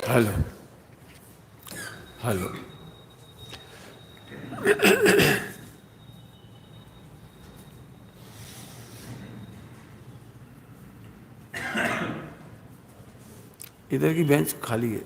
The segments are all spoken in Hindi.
Hello hello. इधर की बेंच खाली है।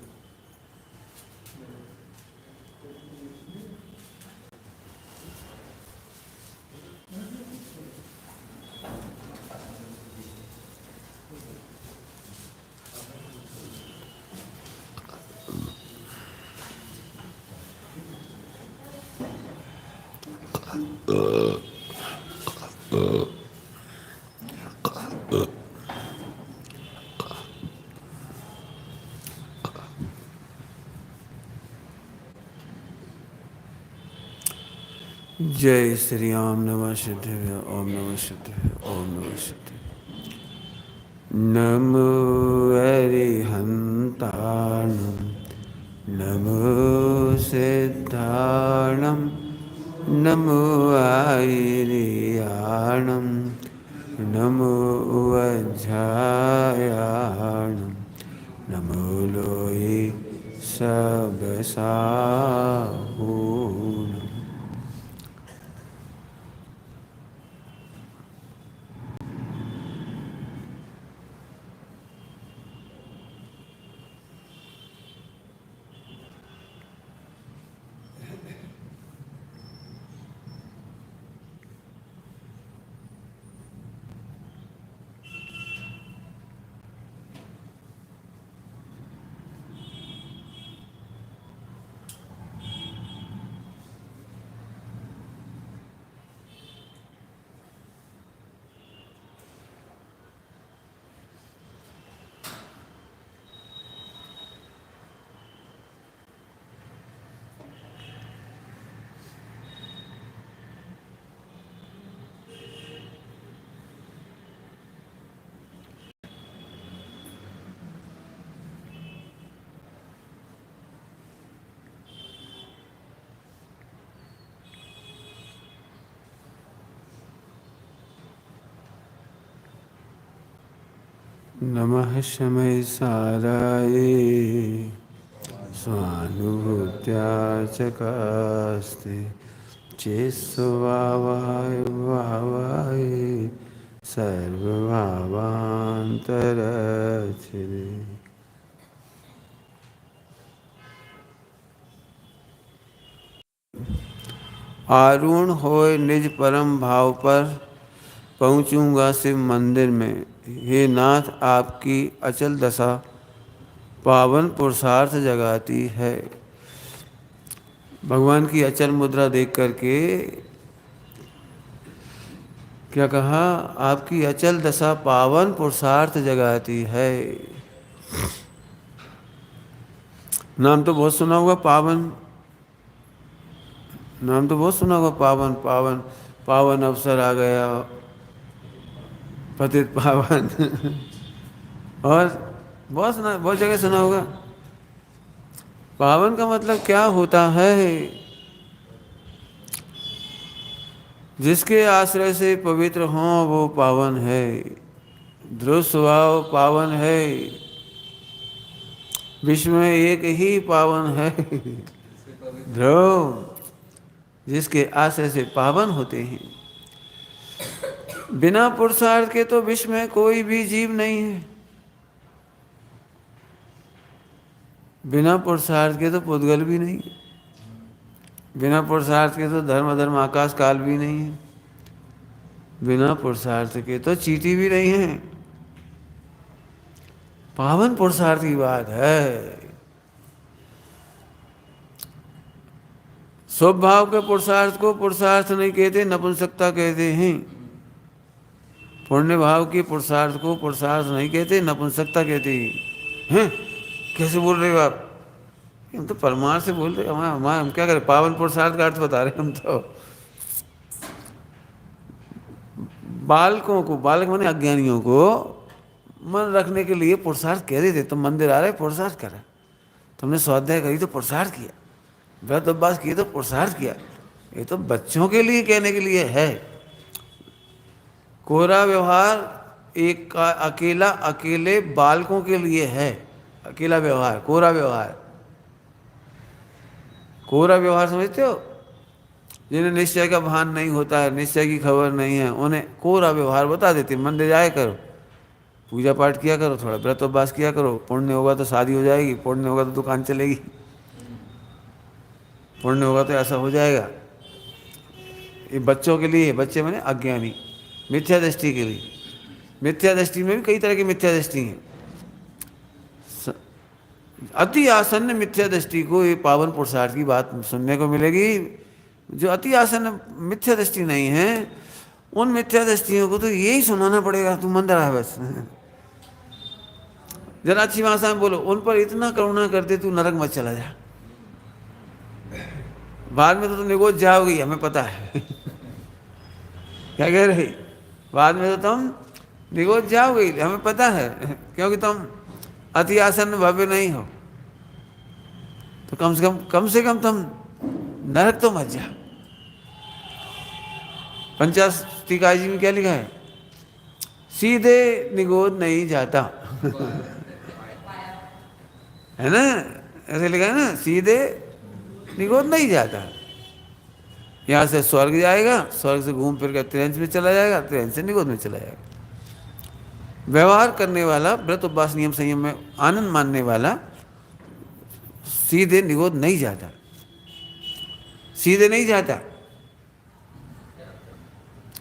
जय श्री राम। नमः शिवाय। ओम नमः शिवाय। ओम नमः शिवाय। नमो अरिहन्ताणं नमो सिद्धाणं नमो आयर्याणं नमो वज्रायाणं नमो लोये सबसाहूणम्। नमः शमय साराय स्वानुभूत्या चकास्ते चेस्वावाय भावाय सर्वभावान्तरचिरे। आरूढ़ होए निज परम भाव पर पहुँचूँगा शिव मंदिर में। हे नाथ आपकी अचल दशा पावन पुरुषार्थ जगाती है। भगवान की अचल मुद्रा देख करके क्या कहा? आपकी अचल दशा पावन पुरुषार्थ जगाती है। नाम तो बहुत सुना होगा पावन, नाम तो बहुत सुना होगा पावन पावन पावन अवसर आ गया, पतित पावन और बहुत जगह सुना होगा। पावन का मतलब क्या होता है? जिसके आश्रय से पवित्र हो वो पावन है। ध्रुव स्वभाव पावन है। विश्व में एक ही पावन है, ध्रुव, जिसके आश्रय से पावन होते हैं। बिना पुरुषार्थ के तो विश्व में कोई भी जीव नहीं है। बिना पुरुषार्थ के तो पुद्गल भी नहीं है। बिना पुरुषार्थ के तो धर्म अधर्म आकाश काल भी नहीं है। बिना पुरुषार्थ के तो चींटी भी नहीं है। पावन पुरुषार्थ की बात है। स्वभाव के पुरुषार्थ को पुरुषार्थ नहीं कहते, नपुंसकता कहते हैं। पुण्य भाव के पुरुषार्थ को पुरुषार्थ नहीं कहते, नपुंसकता कहते हैं। कैसे बोल रहे हो आप? हम तो परमार्थ से बोल रहे हैं। हम क्या करें? पावन पुरुषार्थ का अर्थ बता रहे हैं हम तो। बालकों को, बालक माने अज्ञानियों को मन रखने के लिए पुरुषार्थ कह रहे थे। तुम मंदिर आ रहे पुरुषार्थ करा, तुमने स्वाध्याय करी तो पुरुषार्थ किया, व्रत उपवास किए तो पुरुषार्थ किया। ये तो बच्चों के लिए कहने के लिए है। कोरा व्यवहार एक का अकेला अकेले बालकों के लिए है। अकेला व्यवहार, कोरा व्यवहार। कोरा व्यवहार समझते हो? जिन्हें निश्चय का भान नहीं होता है, निश्चय की खबर नहीं है, उन्हें कोरा व्यवहार बता देते। मंदिर जाया करो, पूजा पाठ किया करो, थोड़ा व्रत उपवास किया करो, पुण्य होगा तो शादी हो जाएगी, पुण्य होगा तो दुकान चलेगी, पुण्य होगा तो ऐसा हो जाएगा। ये बच्चों के लिए, बच्चे माने अज्ञानी, मिथ्या दृष्टि के लिए। मिथ्या दृष्टि में भी कई तरह की मिथ्या दृष्टि है। अति आसन्न मिथ्या दृष्टि को ये पावन पुरुषार्थ की बात सुनने को मिलेगी। जो अति आसन्न मिथ्या दृष्टि नहीं है, उन मिथ्या दृष्टियों को तो यही सुनाना पड़ेगा, तू मंदिर आ बस। जरा अच्छी भाषा में बोलो, उन पर इतना करुणा करते तू नरक मत चला जा। बाद में तो तुम निगोज जाओगी, हमें पता है। क्या कह रही? बाद में तो तुम निगोज जाओगी, हमें पता है, क्योंकि तुम अति आसन्न भव्य नहीं हो। तो कम से कम तुम नरक तो मत जा। पंचाशतीकाय जी में क्या लिखा है? सीधे निगोद नहीं जाता। है ना? ऐसे लिखा है ना, सीधे निगोद नहीं जाता। यहाँ से स्वर्ग जाएगा, स्वर्ग से घूम फिर कर ट्रेन में चला जाएगा, ट्रेन से निगोद में चला जाएगा। व्यवहार करने वाला, व्रत उपवास नियम संयम में आनंद मानने वाला सीधे निगोद नहीं जाता। सीधे नहीं जाता।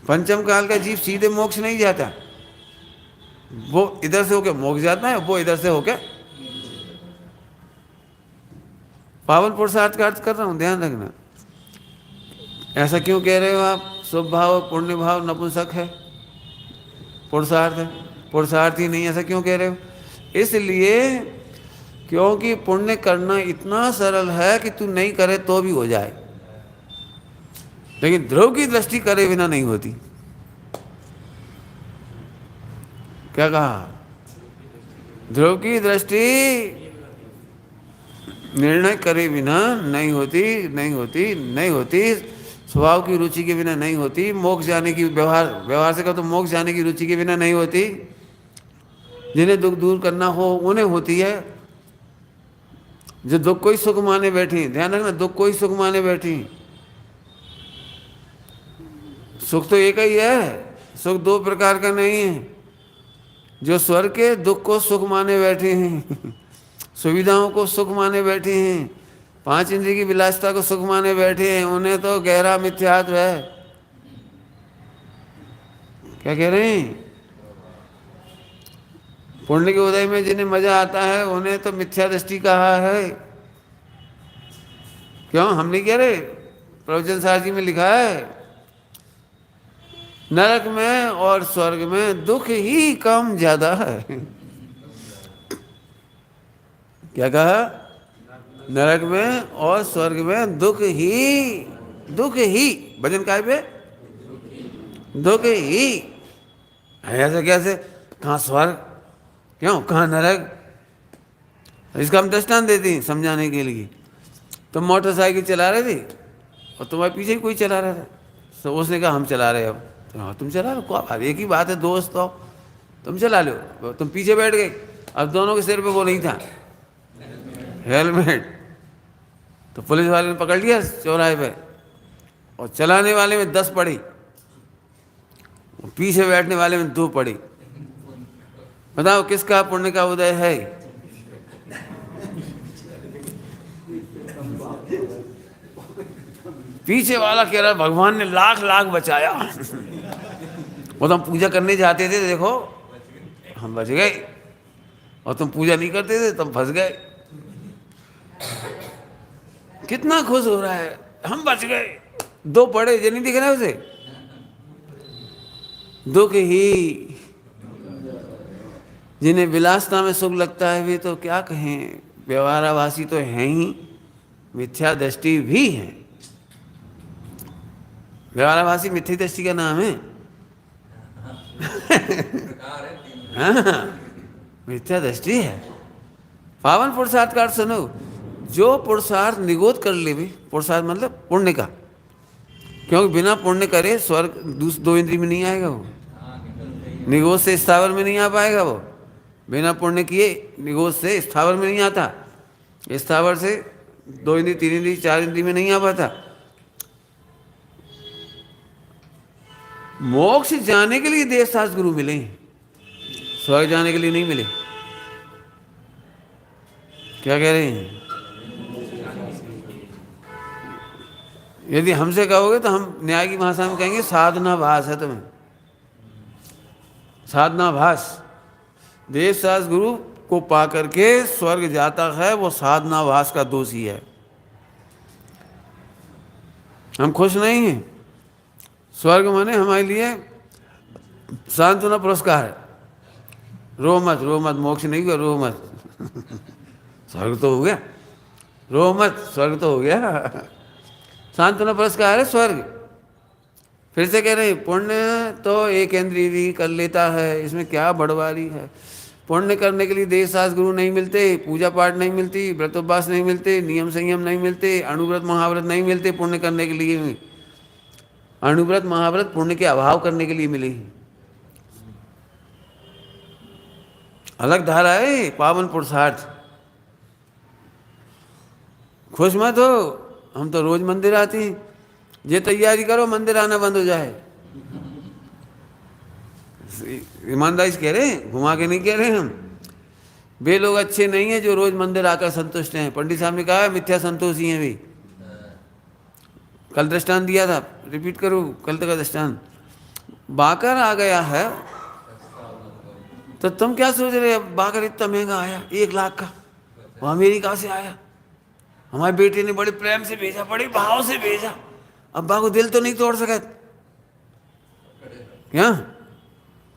पंचम काल का जीव सीधे मोक्ष नहीं जाता। वो इधर से होके मोक्ष जाता है, वो इधर से होके। पावन पुरुषार्थ का अर्थ कर रहा हूं, ध्यान रखना। ऐसा क्यों कह रहे हो आप? स्वभाव पुण्य भाव नपुंसक है, पुरुषार्थ है, पुरुषार्थ ही नहीं, ऐसा क्यों कह रहे हो? इसलिए क्योंकि पुण्य करना इतना सरल है कि तू नहीं करे तो भी हो जाए, लेकिन ध्रुव की दृष्टि करे बिना नहीं होती। क्या कहा? ध्रुव की दृष्टि निर्णय करे बिना नहीं होती, नहीं होती, नहीं होती। स्वभाव की रुचि के बिना नहीं होती। मोक्ष जाने की, व्यवहार से कहो तो मोक्ष जाने की रुचि के बिना नहीं होती। जिन्हें दुख दूर करना हो उन्हें होती है। जो दुख को ही सुख माने बैठी, ध्यान रखना, दुख को ही सुख माने बैठी। सुख तो एक ही है, सुख दो प्रकार का नहीं है। जो स्वर्ग के दुख को सुख माने बैठे हैं, सुविधाओं को सुख माने बैठे हैं, पांच इंद्रिय की विलासिता को सुख माने बैठे हैं, उन्हें तो गहरा मिथ्यात्व है। क्या कह रहे हैं? पुण्य के उदय में जिन्हें मजा आता है उन्हें तो मिथ्या दृष्टि कहा है। क्यों? हम नहीं कह रहे, प्रवचन सारथी में लिखा है, नरक में और स्वर्ग में दुख ही कम ज्यादा है। क्या कहा? नरक में और स्वर्ग में दुख ही भजन काय पे दुख ही। ऐसा कैसे? कहाँ स्वर्ग, क्यों? कहाँ नरक? इसका हम दृष्टांत देते हैं समझाने के लिए। तुम मोटरसाइकिल चला रहे थे और तुम्हारे पीछे ही कोई चला रहा था, तो उसने कहा हम चला रहे अब, तो हाँ तुम चला लो, क्या बात, एक ही बात है, दोस्त हो, तुम चला लो। तुम पीछे बैठ गए, अब दोनों के सिर पे वो नहीं था हेलमेट, तो पुलिस वाले ने पकड़ लिया चौराहे पे, और चलाने वाले में 10 पड़ी, पीछे बैठने वाले में 2 पड़ी। बताओ किसका पुण्य का उदय है? पीछे वाला कह रहा भगवान ने लाख लाख बचाया। वो तो हम पूजा करने जाते थे, देखो हम बच गए, और तुम पूजा नहीं करते थे तुम फंस गए। कितना खुश हो रहा है, हम बच गए, 2 पड़े, ये नहीं दिख रहा है उसे, 2 के ही। जिन्हें विलासता में सुख लगता है वे तो क्या कहें, व्यवहाराभासी तो हैं ही, मिथ्या दृष्टि भी है। व्यवहाराभासी मिथ्या दृष्टि का नाम है। हाँ, मिथ्या दृष्टि है। पावन पुरुषार्थ का अर्थ सुनो, जो पुरुषार्थ निगोद कर ले भी, पुरुषार्थ मतलब पुण्य का, क्योंकि बिना पुण्य करे स्वर्ग 2 इंद्रिय में नहीं आएगा वो, निगोद से स्थावर में नहीं आ पाएगा वो, बिना पुण्य किए निगोद से स्थावर में नहीं आता, स्थावर से 2 इंद्रिय 3 इंद्रिय 4 इंद्रिय में नहीं आ पाता। मोक्ष जाने के लिए देव शास्त्र गुरु मिले, स्वर्ग जाने के लिए नहीं मिले। क्या कह रहे हैं? यदि हमसे कहोगे तो हम न्याय की भाषा में कहेंगे साधनाभास है तुम्हें, साधनाभास। देव शास्त्र गुरु को पा करके स्वर्ग जाता है वो साधनाभास का दोषी है। हम खुश नहीं हैं। स्वर्ग माने हमारे लिए सांत्वना पुरस्कार है। रो मत, रो मत, मोक्ष नहीं हुआ, रो मत। स्वर्ग तो हो गया, रो मत, स्वर्ग तो हो गया। सांत्वना पुरस्कार है स्वर्ग। फिर से कह रहे हैं पुण्य तो एक इंद्रिय भी कर लेता है, इसमें क्या बड़वारी है। पुण्य करने के लिए देव शास्त्र गुरु नहीं मिलते, पूजा पाठ नहीं मिलती, व्रत उपवास नहीं मिलते, नियम संयम नहीं मिलते, अणुव्रत महाव्रत नहीं मिलते। पुण्य करने के लिए अणुव्रत महाव्रत पुण्य के अभाव करने के लिए मिले। अलग धारा है पावन पुरुषार्थ। खुश मत हो, हम तो रोज मंदिर आते हैं, ये तैयारी करो मंदिर आना बंद हो जाए। ईमानदारी से कह रहे हैं, घुमा के नहीं कह रहे हम। वे लोग अच्छे नहीं हैं जो रोज मंदिर आकर संतुष्ट हैं। पंडित साहब ने कहा है मिथ्या संतोषी हैं भी। कल दृष्टांत दिया था, रिपीट करूँ कल तक का दृष्टांत। बाकर आ गया है तो तुम क्या सोच रहे हो, बाकर इतना महंगा आया 1 लाख का, वो अमेरिका से आया, हमारे बेटे ने बड़े प्रेम से भेजा, बड़े भाव से भेजा, अब्बा को दिल तो नहीं तोड़ सका।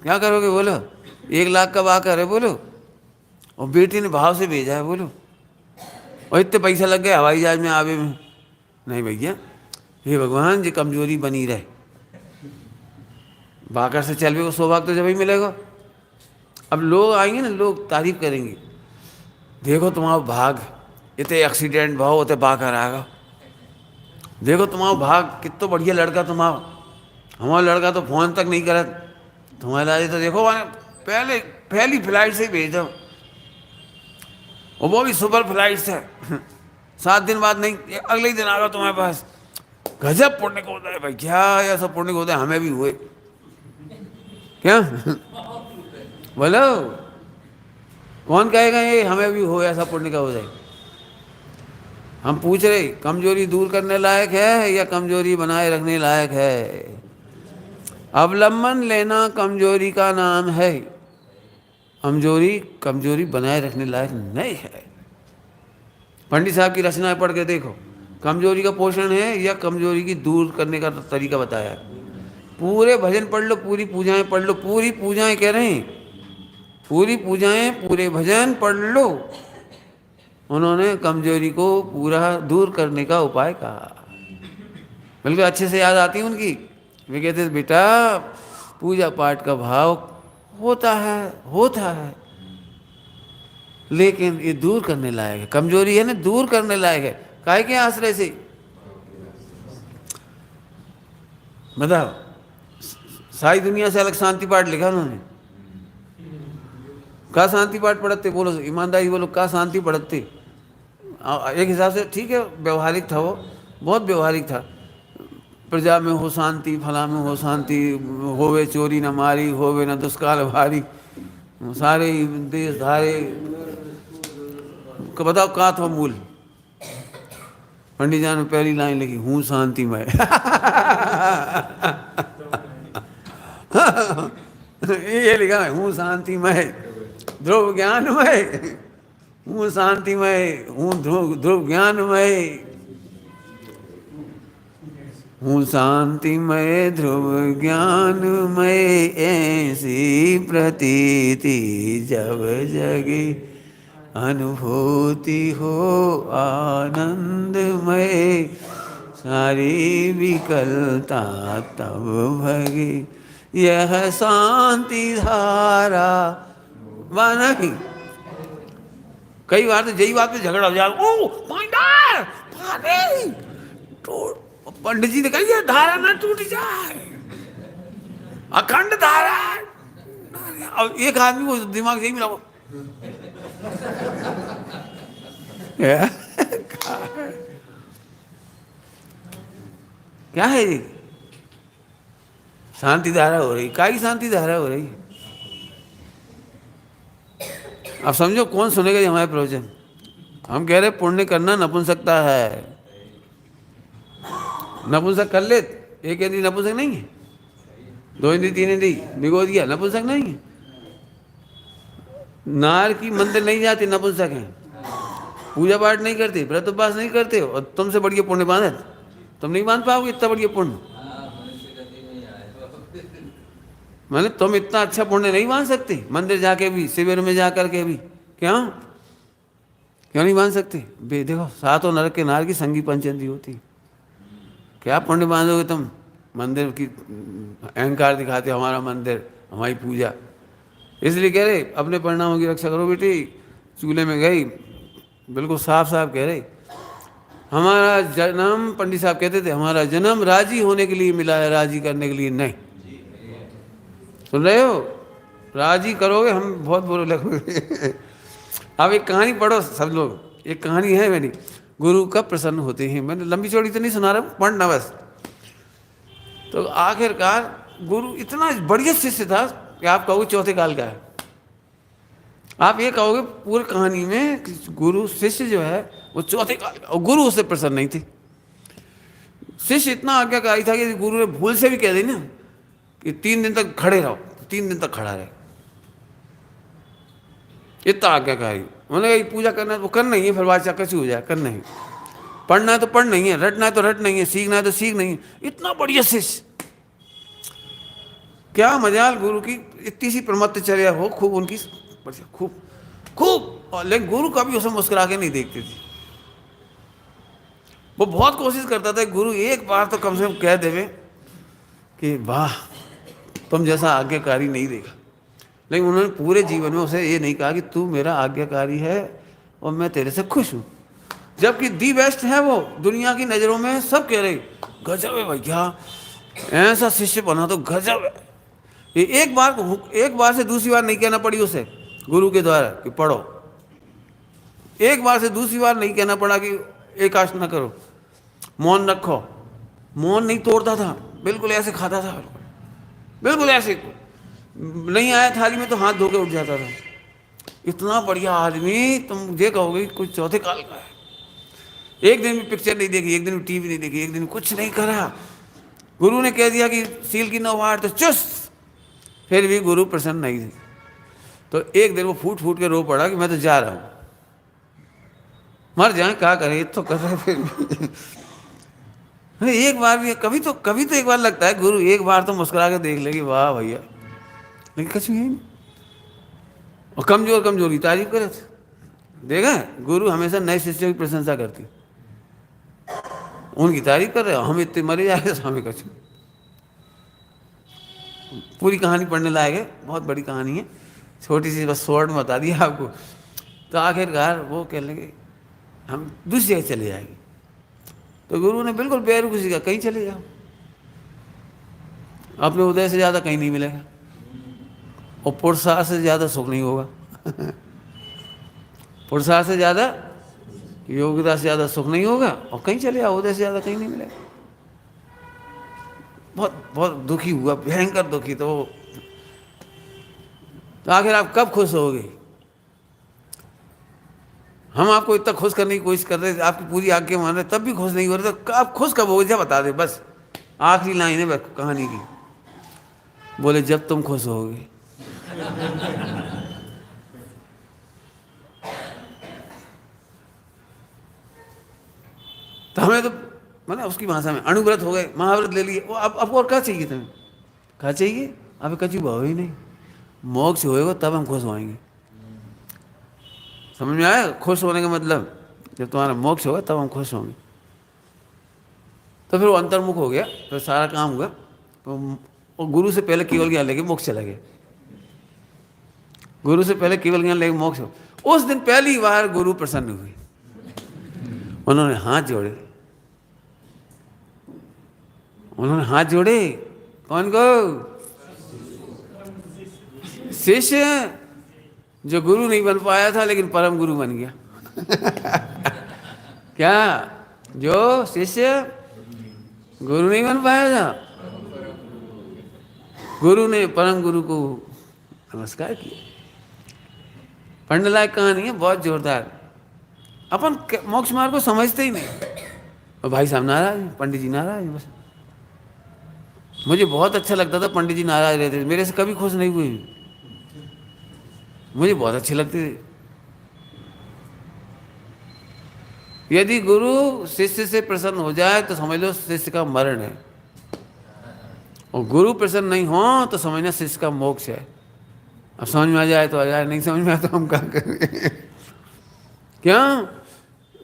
क्या करोगे बोलो? 1 लाख का बाकर है बोलो, और बेटे ने भाव से भेजा है बोलो, और इतने पैसा लग गए हवाई जहाज में आवे में। नहीं भैया, हे भगवान जी कमजोरी बनी रहे, बाकर से चल भी को सौभाग्य तो जब ही मिलेगा। अब लोग आएंगे ना, लोग तारीफ करेंगे, देखो तुम्हारा भाग, इतने एक्सीडेंट भाव होते बाकर आएगा, देखो तुम्हारा भाग, कितना बढ़िया लड़का तुम्हारा, हमारा लड़का तो फोन तक नहीं करा, तुम्हारे लाए तो देखो पहली फ्लाइट से भेज दो, और वो भी सुपर फ्लाइट से। 7 दिन बाद नहीं, अगले ही दिन आ गया तुम्हारे पास। गजब पुण्य को होता है भाई, क्या ऐसा पुण्य को होता है, हमें भी हुए क्या? बोलो कौन कहेगा ये हमें भी हो ऐसा पुण्य का हो जाए? हम पूछ रहे कमजोरी दूर करने लायक है या कमजोरी बनाए रखने लायक है? अवलंबन लेना कमजोरी का नाम है, कमजोरी बनाए रखने लायक नहीं है। पंडित साहब की रचनाएं पढ़ के देखो, कमजोरी का पोषण है या कमजोरी की दूर करने का तरीका बताया है। पूरे भजन पढ़ लो, पूरी पूजाएं पढ़ लो, पूरी पूजाएं कह रहे हैं, पूरी पूजाएं पूरे भजन पढ़ लो, उन्होंने कमजोरी को पूरा दूर करने का उपाय कहा। बिल्कुल अच्छे से याद आती है उनकी। वे कहते बेटा पूजा पाठ का भाव होता है, लेकिन ये दूर करने लायक है, कमजोरी है ना, दूर करने लायक है। काहे के आश्रय से? बताओ, सारी दुनिया से अलग शांति पाठ लिखा उन्होंने। का शांति पाठ पढ़ते? बोलो ईमानदारी बोलो, का शांति पढ़ते? एक हिसाब से ठीक है, व्यवहारिक था वो, बहुत व्यवहारिक था। प्रजा में हो शांति, फला में हो शांति, होवे चोरी न मारी, होवे न दुष्काल भारी, सारे देश धारे। बताओ कहाँ था मूल? पंडित जान में पहली लाइन लिखी, हूँ शांतिमय। ये लिखा है, हूँ शांतिमय, ध्रुव ज्ञानमय, हूँ शांतिमय, हूँ ध्रुव ज्ञानमय, हूँ शांतिमय ध्रुव ज्ञानमय, ऐसी प्रतीति जब जगे, अनुभूति हो आनंदमय, सारी विकलता तब भगे, यह शांति धारा। वाह नहीं? कई बार तो यही बात पे झगड़ा हो जाए, ओ माइंडर तो पंडित जी ने कहा ये धारा ना टूट जाए, अखंड धारा। अब एक आदमी को दिमाग से ही मिला, क्या है ये? शांति धारा हो रही, काई शांति धारा हो रही? अब समझो कौन सुनेगा ये हमारे प्रवचन? हम कह रहे पुण्य करना नपुंसकता है। नपुंसक कर ले, एक इंद्री नपुंसक नहीं है, दो इंद्री तीन इंद्री निगो दिया, नपुंसक नहीं है। नार की मंदिर नहीं जाती, नपुंसक है। पूजा पाठ नहीं करते, व्रत उपवास नहीं करते, और तुमसे बढ़िया पुण्य बांधत, तुम नहीं बांध पाओगे इतना बढ़िया पुण्य। मैंने तुम इतना अच्छा पुण्य नहीं बांध सकते, मंदिर जाके भी, शिविर में जा करके भी। क्यों क्यों नहीं बांध सकते? देखो, सातों नरक के नार की संगी पंचेंद्री होती, क्या पुण्य बांधोगे तुम? मंदिर की अहंकार दिखाते, हमारा मंदिर, हमारी पूजा। इसलिए कह रहे अपने परिणामों की रक्षा करो बेटी। चूल्हे में गई, बिल्कुल साफ साफ कह रहे, हमारा जन्म, पंडित साहब कहते थे, हमारा जन्म राजी होने के लिए मिला है, राजी करने के लिए नहीं। सुन रहे हो? राजी करोगे हम बहुत बुरे लगोगे। अब एक कहानी पढ़ो सब लोग, एक कहानी है मेरी, गुरु कब प्रसन्न होते हैं। मैंने लंबी चौड़ी तो नहीं सुना रहा, पढ़ना बस। तो आखिरकार गुरु इतना बढ़िया शिष्य था कि आप कहोगे चौथे काल का है। आप ये कहोगे पूरी कहानी में गुरु शिष्य जो है वो चौथे काल का, और गुरु उससे प्रसन्न नहीं थे। शिष्य इतना आज्ञाकारी था कि गुरु ने भूल से भी कह दी ना कि 3 दिन तक खड़े रहो, तो 3 दिन तक खड़ा रहे। इतना आज्ञाकारी। उन्होंने पूजा करना है तो करना ही है, फिर बादशाह कैसे हो जाए, करना ही। पढ़ना है तो पढ़ना ही है, रटना है तो रटना ही है, सीखना है तो सीखना ही है। इतना बढ़िया शिष्य, क्या मजाल गुरु की इतनी सी प्रमत्तचर्या हो, खूब उनकी खूब खूब। और लेकिन गुरु कभी उसे मुस्कुरा के नहीं देखते थे। वो बहुत कोशिश करता था गुरु एक बार तो कम से कम कह देवे कि वाह तुम जैसा आज्ञाकारी नहीं देखा। लेकिन उन्होंने पूरे जीवन में उसे ये नहीं कहा कि तू मेरा आज्ञाकारी है और मैं तेरे से खुश हूँ। जबकि दी बेस्ट है वो, दुनिया की नज़रों में सब कह रहे गजब है भैया, ऐसा शिष्य बना तो गजब है। ये एक बार से दूसरी बार नहीं कहना पड़ी उसे गुरु के द्वारा कि पढ़ो। एक बार से दूसरी बार नहीं कहना पड़ा कि एकाश न करो, मौन रखो। मौन नहीं तोड़ता था, बिल्कुल ऐसे खाता था, बिल्कुल ऐसे। नहीं आया थाली में तो हाथ धो के उठ जाता था। इतना बढ़िया आदमी, तुम ये कहोगे कुछ चौथे काल का है। एक दिन भी पिक्चर नहीं देखी, एक दिन भी टीवी नहीं देखी, एक दिन कुछ नहीं करा। गुरु ने कह दिया कि सील की 9 वार तो चुस्त, फिर भी गुरु प्रसन्न नहीं थे। तो एक दिन वो फूट फूट के रो पड़ा कि मैं तो जा रहा हूँ, मर जाए क्या करें, तो कर रहे फिर भी। एक बार भी कभी तो एक बार लगता है गुरु एक बार तो मुस्कुरा के देख लेगी, वाह भैया, लेकिन कुछ भी नहीं। और कमजोर की तारीफ करे थे। देखा गुरु हमेशा नए शिष्यों की प्रशंसा करती, उनकी तारीफ कर रहे हो, हम इतने मरे जा रहे, हमें कुछ। पूरी कहानी पढ़ने लायक है, बहुत बड़ी कहानी है, छोटी सी बस शॉर्ट में बता दिया आपको। तो आखिरकार वो कह लेंगे हम दूसरी जगह चले जाएंगे। तो गुरु ने बिल्कुल बेरुखी कहा कहीं चले जाओ, अपने उदय से ज़्यादा कहीं नहीं मिलेगा और पुरुषार्थ से ज़्यादा सुख नहीं होगा। पुरुषार्थ से ज़्यादा, योग्यता से ज़्यादा सुख नहीं होगा और कहीं चले जाओ, उदय से ज़्यादा कहीं नहीं मिलेगा। बहुत बहुत दुखी हुआ, भयंकर दुखी। तो आखिर आप कब खुश होगे? हम आपको इतना खुश करने की कोशिश कर रहे थे, आपकी पूरी आज्ञा मान रहे, तब भी खुश नहीं हो रहे, तो आप खुश कब होगे बता दे। बस आखिरी लाइन है बस कहानी की। बोले जब तुम खुश होगे। तो हमें तो मैंने उसकी भाषा में अणुव्रत हो गए, महाव्रत ले लिए, वो अब और क्या चाहिए तुम्हें? क्या चाहिए? अब कचू भाव ही नहीं, मोक्ष होएगा तब हम खुश होएंगे। समझ में आया खुश होने का मतलब? जब तुम्हारा मोक्ष होगा तब हम खुश होंगे। तो फिर वो अंतर्मुख हो गया, फिर सारा काम हुआ। तो गुरु से पहले केवल ज्ञान लेके मोक्ष चला गया। गुरु से पहले केवल ज्ञान लेके मोक्ष हो। उस दिन पहली बार गुरु प्रसन्न हुए, उन्होंने हाथ जोड़े। उन्होंने हाथ जोड़े कौन को? शिष्य जो गुरु नहीं बन पाया था लेकिन परम गुरु बन गया। क्या? जो शिष्य गुरु नहीं बन पाया था, गुरु ने परम गुरु को नमस्कार किया। पढ़ने लायक कहानी है, बहुत जोरदार। अपन मोक्ष मार्ग को समझते ही नहीं। और भाई साहब नाराज, पंडित जी नाराज। बस मुझे बहुत अच्छा लगता था पंडित जी नाराज रहते थे, मेरे से कभी खुश नहीं हुए, मुझे बहुत अच्छे लगते थे। यदि गुरु शिष्य से प्रसन्न हो जाए तो समझ लो शिष्य का मरण है, और गुरु प्रसन्न नहीं हो तो समझना शिष्य का मोक्ष है। अब समझ में आ जाए तो आ जाए, नहीं समझ में आए तो हम क्या करें? क्यों?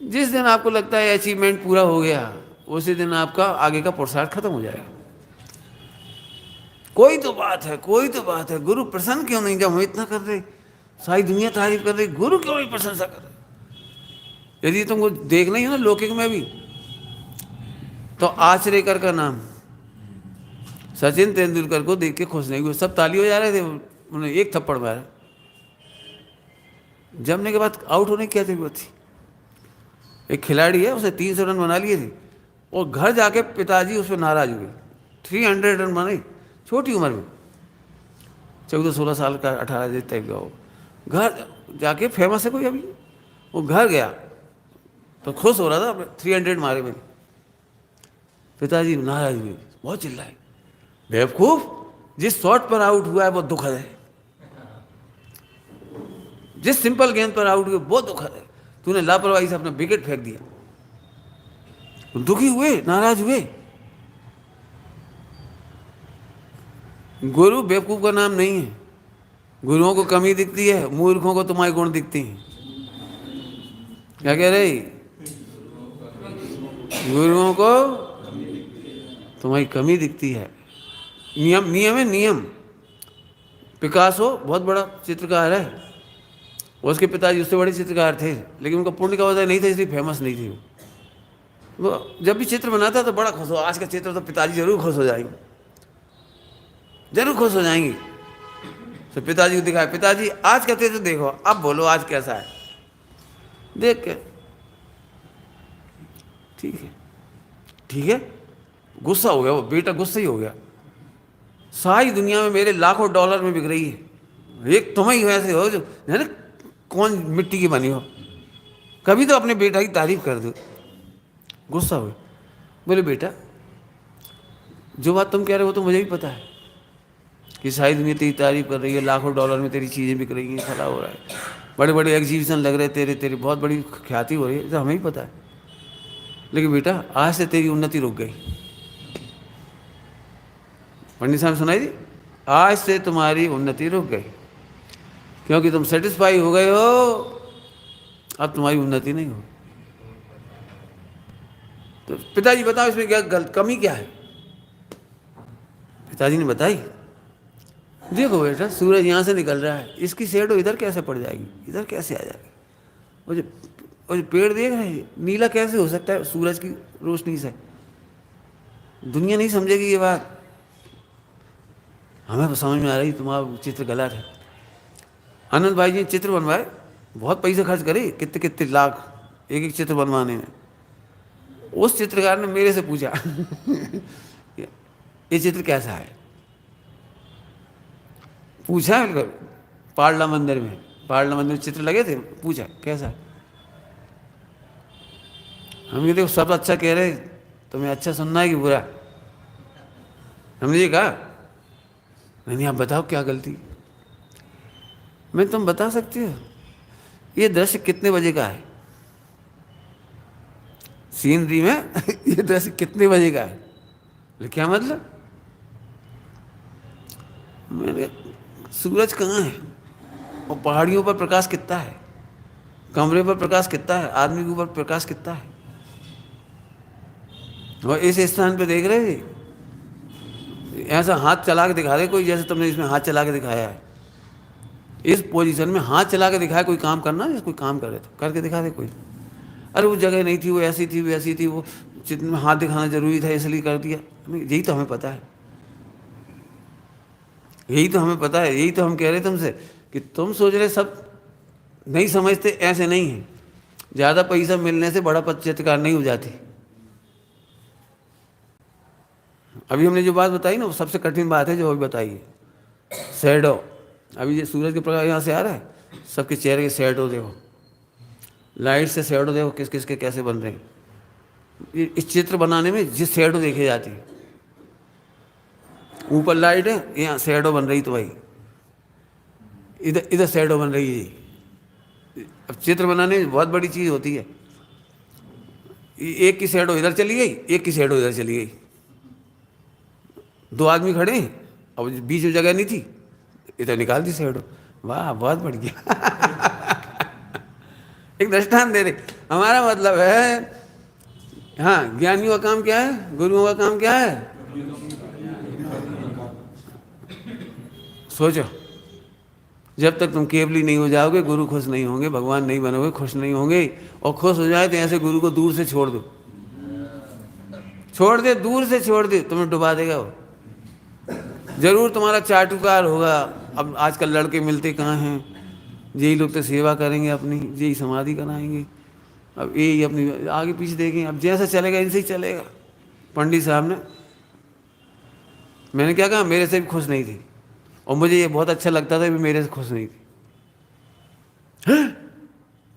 जिस दिन आपको लगता है अचीवमेंट पूरा हो गया, उसी दिन आपका आगे का पुरुषार्थ खत्म हो जाएगा। कोई तो बात है, कोई तो बात है। गुरु प्रसन्न क्यों नहीं? जब हम इतना कर रहे, सारी दुनिया तारीफ कर रही, गुरु क्यों नहीं प्रशंसा कर रहे? यदि तुमको देखना ही हो ना लौकिक में भी, तो आचरेकर का नाम, सचिन तेंदुलकर को देख के खुश नहीं हुए, सब ताली हो जा रहे थे, उन्होंने एक थप्पड़ मारा। जमने के बाद आउट होने की क्या जरूरत थी? एक खिलाड़ी है, उसने 300 रन बना लिए थे और घर जाके पिताजी उस पर नाराज हुए। 300 रन बनाए छोटी उम्र में, 14-16 साल का, 18 टाइप का हो। घर जाके फेमस है कोई अभी, वो घर गया तो खुश हो रहा था, 300 मारे मैंने। पिताजी नाराज हुए, बहुत चिल्लाए, बेवकूफ, जिस शॉट पर आउट हुआ है वो दुखद है, जिस सिंपल गेंद पर आउट हुए वो दुखद है, तूने लापरवाही से अपना विकेट फेंक दिया। दुखी हुए, नाराज हुए। गुरु बेवकूफ का नाम नहीं है। गुरुओं को कमी दिखती है, मूर्खों को तुम्हारे गुण दिखते हैं। क्या कह रहे? गुरुओं को तुम्हारी कमी दिखती है। नियम है, नियम। पिकासो बहुत बड़ा चित्रकार है, उसके पिताजी उससे बड़े चित्रकार थे, लेकिन उनका पुण्य का वजह नहीं था, इसलिए फेमस नहीं थी। वो जब भी चित्र बनाता तो बड़ा खुश हो, आज का चित्र तो पिताजी जरूर खुश हो जाएंगे, जरूर खुश हो जाएंगे। तो पिताजी को दिखाया, पिताजी आज का चित्र देखो, अब बोलो आज कैसा है। देख के ठीक है, ठीक है। गुस्सा हो गया वो बेटा, गुस्सा ही हो गया। सारी दुनिया में मेरे लाखों डॉलर में बिक रही है, एक तुम ही ऐसे हो जो है ना, कौन मिट्टी की बनी हो, कभी तो अपने बेटा की तारीफ कर दो। गुस्सा हुए, बोले बेटा जो बात तुम कह रहे हो तो मुझे भी पता है कि सारी दुनिया तेरी तारीफ कर रही है, लाखों डॉलर में तेरी चीज़ें बिक रही हैं, फला हो रहा है, बड़े बड़े एग्जीबिशन लग रहे तेरे, तेरी बहुत बड़ी ख्याति हो रही है, तो हमें ही पता है। लेकिन बेटा आज से तेरी उन्नति रुक गई। पंडित साहब सुनाई दी, आज से तुम्हारी उन्नति रुक गई, क्योंकि तुम सेटिस्फाई हो गए हो, अब तुम्हारी उन्नति नहीं हो। तो पिताजी बताओ इसमें क्या कमी क्या है? पिताजी ने बताई, देखो बेटा सूरज यहाँ से निकल रहा है, इसकी शेडो इधर कैसे पड़ जाएगी, इधर कैसे आ जाएगी, जो वो जो पेड़ देख रहे हैं नीला कैसे हो सकता है सूरज की रोशनी से? दुनिया नहीं समझेगी ये बात। हमें तो समझ में आ रही तुम्हारा चित्र गलत है। आनंद भाई जी ने चित्र बनवाए, बहुत पैसे खर्च करे, कितने कितने लाख एक एक चित्र बनवाने में। उस चित्रकार ने मेरे से पूछा ये चित्र कैसा है? पूछा बिल्कुल, पारला मंदिर में चित्र लगे थे, पूछा कैसा है? हम ये देखो सब अच्छा कह रहे, तुम्हें अच्छा सुनना है कि बुरा? हमने ये कहा नहीं आप बताओ क्या गलती। मैं तुम बता सकती हो ये दृश्य कितने बजे का है? सीनरी में ये दृश्य कितने बजे का है? क्या मतलब? मैंने सूरज कहाँ है और पहाड़ियों पर प्रकाश कितना है, कमरे पर प्रकाश कितना है, आदमी के ऊपर प्रकाश कितना है, और इस स्थान पे देख रहे थे ऐसा हाथ चला के दिखा रहे कोई, जैसे तुमने इसमें हाथ चला के दिखाया है। इस पोजीशन में हाथ चला के दिखाया, कोई काम करना है, कोई काम करे तो करके दिखा दे कोई। अरे वो जगह नहीं थी, वो ऐसी थी, वो ऐसी थी, वो चित्र में हाथ दिखाना जरूरी था इसलिए कर दिया। यही तो हमें पता है, यही तो हमें पता है, यही तो हम कह रहे तुमसे कि तुम सोच रहे सब नहीं समझते, ऐसे नहीं है। ज़्यादा पैसा मिलने से बड़ा चित्रकार नहीं हो जाती। अभी हमने जो बात बताई ना वो सबसे कठिन बात है जो अभी बताई है, शैडो। अभी ये सूरज के प्रकाश यहाँ से आ रहा है, सबके चेहरे के शैडो देखो, लाइट से शैडो देखो किस किस के कैसे बन रहे हैं। इस चित्र बनाने में जिस शैडो देखी जाती है, ऊपर लाइट है, यहाँ शैडो बन रही, तो भाई इधर इधर शैडो बन रही है। अब चित्र बनाने में बहुत बड़ी चीज़ होती है, एक की शैडो इधर चली गई, एक की शैडो इधर चली गई, दो आदमी खड़े हैं, अब बीच में जगह नहीं थी, इधर निकाल दी शैडो। वाह बहुत बढ़िया एक दृष्टांत दे रहे। हमारा मतलब है, हाँ, ज्ञानियों का काम क्या है, गुरुओं का काम क्या है? सोचो, जब तक तुम केवली नहीं हो जाओगे गुरु खुश नहीं होंगे, भगवान नहीं बनोगे खुश नहीं होंगे। और खुश हो जाए तो ऐसे गुरु को दूर से छोड़ दो, छोड़ दे, दूर से छोड़ दे, तुम्हें डुबा देगा वो। जरूर तुम्हारा चाटुकार होगा। अब आजकल लड़के मिलते कहाँ हैं, यही लोग तो सेवा करेंगे अपनी, यही समाधि कराएंगे, अब यही अपनी आगे पीछे देखेंगे। अब जैसा चलेगा इनसे ही चलेगा। पंडित साहब ने, मैंने क्या कहा, मेरे से भी खुश नहीं थी, और मुझे ये बहुत अच्छा लगता था कि मेरे से खुश नहीं थी।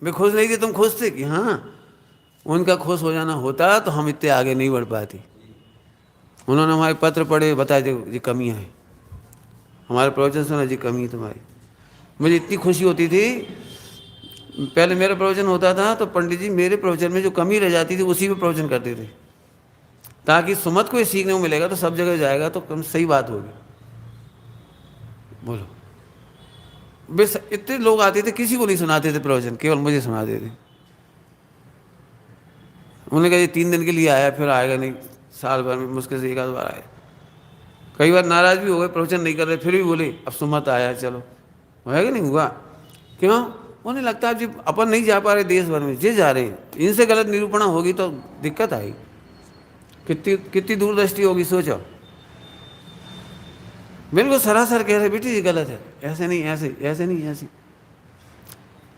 मैं खुश नहीं थी, तुम खुश थे कि हाँ, उनका खुश हो जाना होता तो हम इतने आगे नहीं बढ़ पाते। उन्होंने हमारे पत्र पढ़े, बताए जो ये कमियाँ हैं, हमारे प्रवचन सुना जी कमी है तुम्हारी। मुझे इतनी खुशी होती थी, पहले मेरा प्रवचन होता था तो पंडित जी मेरे प्रवचन में जो कमी रह जाती थी उसी पे प्रवचन करते थे, ताकि सुमत को ये सीखने को मिलेगा तो सब जगह जाएगा तो कम सही बात होगी। बोलो, बस इतने लोग आते थे, किसी को नहीं सुनाते थे प्रवचन, केवल मुझे सुनाते थे। उन्होंने कहा ये 3 दिन के लिए आया, फिर आएगा नहीं, साल भर में मुश्किल से 1 आध बार आए। कई बार नाराज भी हो गए, प्रवचन नहीं कर रहे, फिर भी बोले अब सुमत आया, चलो। है कि नहीं हुआ? क्यों? उन्हें लगता है जी अपन नहीं जा पा रहे देश भर में, जे जा रहे हैं, इनसे गलत निरूपणा होगी तो दिक्कत आएगी। कितनी कितनी दूरदृष्टि होगी, सोचो। बिल्कुल सरासर कह रहे बेटी ये गलत है, ऐसे नहीं, ऐसे ऐसे नहीं, ऐसे।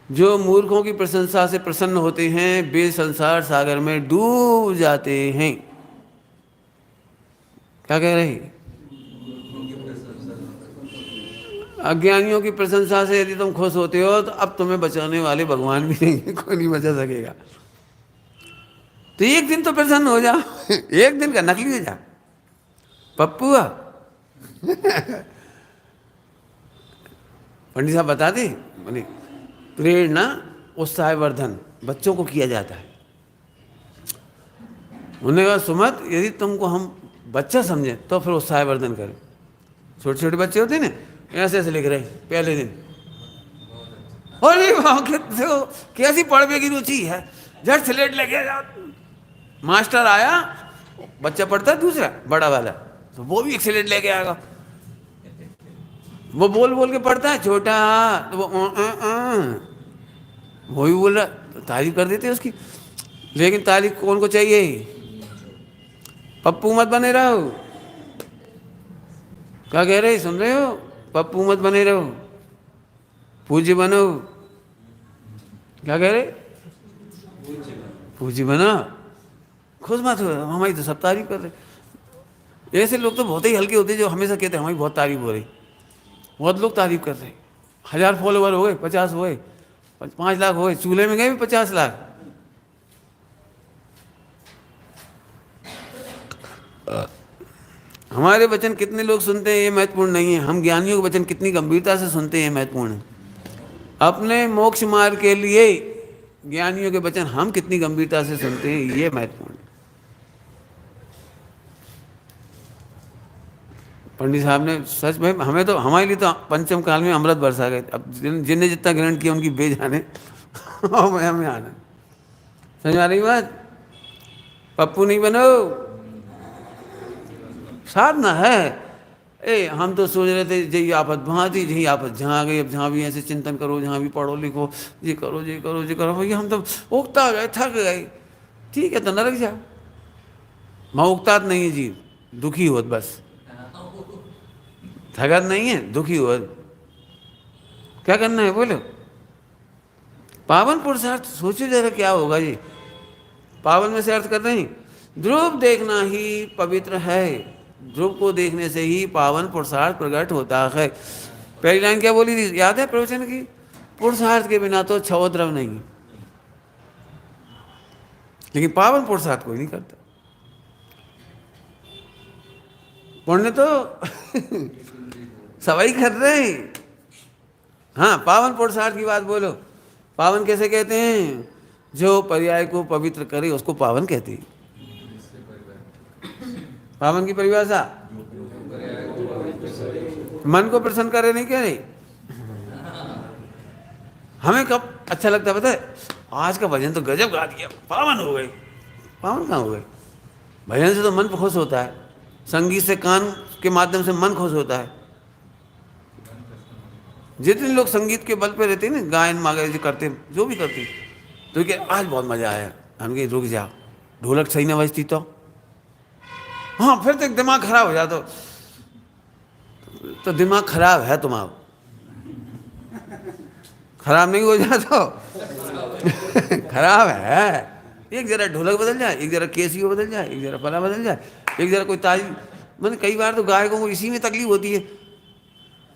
जो मूर्खों की प्रशंसा से प्रसन्न होते हैं वे संसार सागर में डूब जाते हैं। क्या कह रहे हैं? अज्ञानियों की प्रशंसा से यदि तुम खुश होते हो तो अब तुम्हें बचाने वाले भगवान भी नहीं है, कोई नहीं बचा सकेगा। तो एक दिन तो प्रसन्न हो जाओ एक दिन का नकली हो जा पप्पुआ पंडित साहब बता दे, बोले प्रेरणा उत्साहवर्धन बच्चों को किया जाता है। उन्होंने कहा सुमत यदि तुमको हम बच्चा समझे तो फिर उत्साहवर्धन करें। छोटे छोटे बच्चे होते हैं ना, ऐसे ऐसे लिख रहे पहले दिन, अरे वाह कैसी पढ़ने की रुचि है, झट स्लेट लेके जाओ। मास्टर आया, बच्चा पढ़ता है दूसरा बड़ा वाला, तो वो भी एक स्लेट लेके आएगा, वो बोल बोल के पढ़ता है, छोटा तो वो भी बोल रहा, तारीफ कर देते हैं उसकी। लेकिन तारीफ कौन को चाहिए? पप्पू मत बने रहो। क्या कह रहे, सुन रहे हो? पप्पू मत बने रहो, पूज्य बनो। क्या कह रहे? पूज्य बना, खुश मत हो। हमारी तो सब तारीफ कर रहे। ऐसे लोग तो बहुत ही हल्के होते हैं जो हमेशा कहते हैं हमारी बहुत तारीफ हो रही। बहुत लोग तारीफ कर रहे हैं। 1000 फॉलोवर हो गए, 50 हो गए, 5 लाख हो गए, चूल्हे में गए भी 50 लाख। हमारे वचन कितने लोग सुनते हैं ये महत्वपूर्ण नहीं है, हम ज्ञानियों के वचन कितनी गंभीरता से सुनते हैं ये महत्वपूर्ण है। अपने मोक्ष मार्ग के लिए ज्ञानियों के वचन हम कितनी गंभीरता से सुनते हैं ये महत्वपूर्ण है। पंडित साहब ने सच में हमें तो, हमारे लिए तो पंचम काल में अमृत बरसा गए। अब जिनने जितना ग्रहण किया उनकी बेजाने और हमें आना। समझ आ रही बात? पप्पू नहीं बनो, साधना है। हम तो सोच रहे थे जही आफत वहाँ थी, जही आफत जहाँ आ गई। अब जहाँ भी ऐसे चिंतन करो, जहाँ भी पढ़ो लिखो, ये करो ये करो ये करो, भैया हम तो उगता गए, थक गए। ठीक है तो नरक जाओ। वहाँ उगतात नहीं है जीव, दुखी होत बस, थकत नहीं है, दुखी हो। क्या करना है बोलो? पावन पुरुषार्थ सोचो जरा क्या होगा जी। पावन में से अर्थ कर रहे हैं ध्रुव देखना ही पवित्र है। ध्रुव को देखने से ही पावन पुरुषार्थ प्रकट होता है। पहली लाइन क्या बोली थी, याद है प्रवचन की? पुरुषार्थ के बिना तो छव द्रव नहीं। लेकिन पावन पुरुषार्थ कोई नहीं करता। पुण्य तो सवाई कर रहे हैं। हाँ, पावन पुरुषार्थ की बात बोलो। पावन कैसे कहते हैं? जो पर्याय को पवित्र करे उसको पावन कहते हैं। पावन की परिभाषा मन को प्रसन्न करे नहीं कह रही। हमें कब अच्छा लगता है पता है? आज का भजन तो गजब गा दिया, पावन हो गए। पावन कहाँ हो गए? भजन से तो मन खुश होता है, संगीत से कान के माध्यम से मन खुश होता है। जितने लोग संगीत के बल पे रहते हैं ना, गायन मागे करते, जो भी करते, तो क्या आज बहुत मजा आया, हम कहे रुक जा, ढोलक सही ना बजती तो। हाँ, फिर तो दिमाग खराब हो जाता। तो दिमाग खराब है तुम्हारा, खराब नहीं हो जाता खराब है। एक जरा ढोलक बदल जाए, एक जरा केसियो बदल जाए, एक जरा पला बदल जाए, एक जरा कोई ताली। मैंने कई बार तो गायकों को इसी में तकलीफ होती है,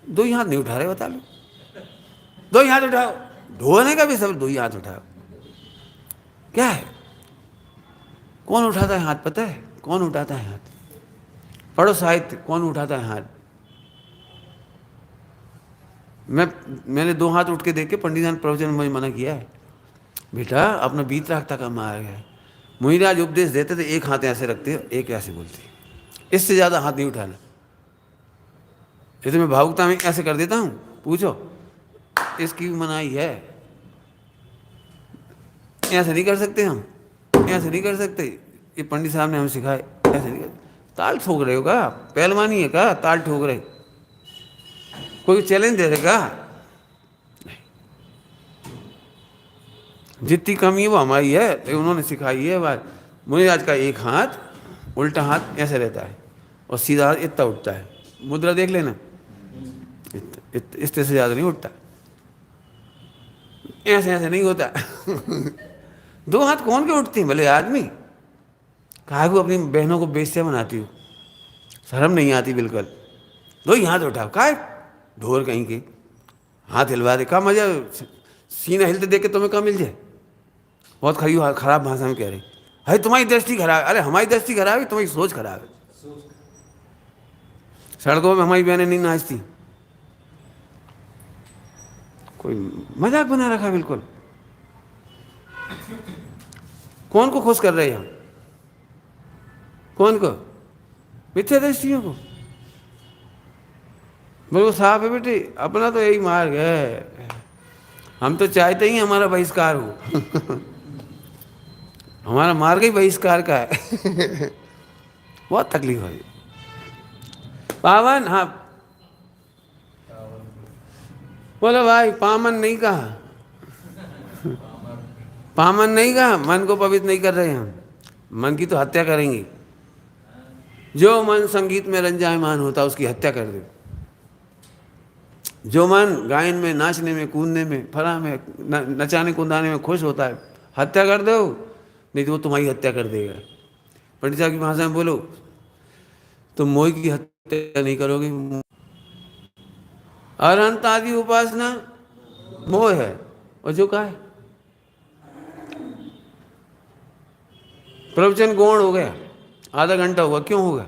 2 ही हाथ नहीं उठा रहे, बता लो। 2 ही हाथ उठाओ, ढोने का भी सब 2 ही हाथ उठाओ। क्या है? कौन उठाता है हाथ पता है? कौन उठाता है हाथ? पढ़ो साहित्य, कौन उठाता है हाथ? मैंने 2 हाथ उठ के देख के पंडित जी ने प्रवचन में मुझे मना किया है, बेटा अपना बीत रखता का मार्ग है। मुहिराज उपदेश देते थे, एक हाथ ऐसे रखते, एक ऐसे बोलते, इससे ज्यादा हाथ नहीं उठाना। जैसे मैं भावुकता में ऐसे कर देता हूँ, पूछो इसकी भी मनाही है। ऐसे नहीं कर सकते हम, ऐसे नहीं कर सकते। ये पंडित साहब ने हमें सिखाए, ऐसे नहीं कर। ताल ठोक रहे हो का? पहलवानी है का ताल ठोक रहे? कोई चैलेंज दे रहे का? जितनी कमी है वो हमारी है, लेकिन उन्होंने सिखाई है बात। मुझे आज का एक हाथ उल्टा हाथ ऐसे रहता है और सीधा हाथ इतना उठता है। मुद्रा देख लेना, इससे ज़्यादा नहीं उठता, ऐसे ऐसे नहीं होता 2 हाथ कौन के उठते हैं भले आदमी? कहा को अपनी बहनों को बेइज्जती बनाती हो, शर्म नहीं आती बिल्कुल। 2 ही हाथ उठाओ, का ढोर कहीं के हाथ हिलवा दे, का मजा? सीना हिलते देख के तुम्हें कहाँ मिल जाए? बहुत खराब भाषा में कह रही है, तुम्हारी दृष्टि खराब। अरे हमारी दृष्टि खराब है, तुम्हारी सोच खराब है। सड़कों में हमारी बहनें नहीं नाचती, कोई मजाक बना रखा है बिल्कुल। कौन को खुश कर रहे हैं हम? कौन को? मिथ्या दृष्टियों को। बिल्कुल साफ है बेटी, अपना तो यही मार्ग है। हम तो चाहते ही हमारा बहिष्कार हो हमारा मार्ग ही बहिष्कार का है बहुत तकलीफ है। पावन, हाँ बोलो भाई, पावन नहीं कहा पामन नहीं कहा, मन को पवित्र नहीं कर रहे हम, मन की तो हत्या करेंगे। जो मन संगीत में रंजायमान होता है उसकी हत्या कर दो। जो मन गायन में, नाचने में, कूदने में, फला में, नचाने कूदाने में खुश होता है, हत्या कर दो, नहीं तो वो तुम्हारी हत्या कर देगा। पंडित साहब की भाषा में बोलो तो मोह की हत्या नहीं करोगे। अरहंत आदि उपासना मोह है। और जो कहा है प्रवचन गौण हो गया, आधा घंटा हुआ, क्यों होगा?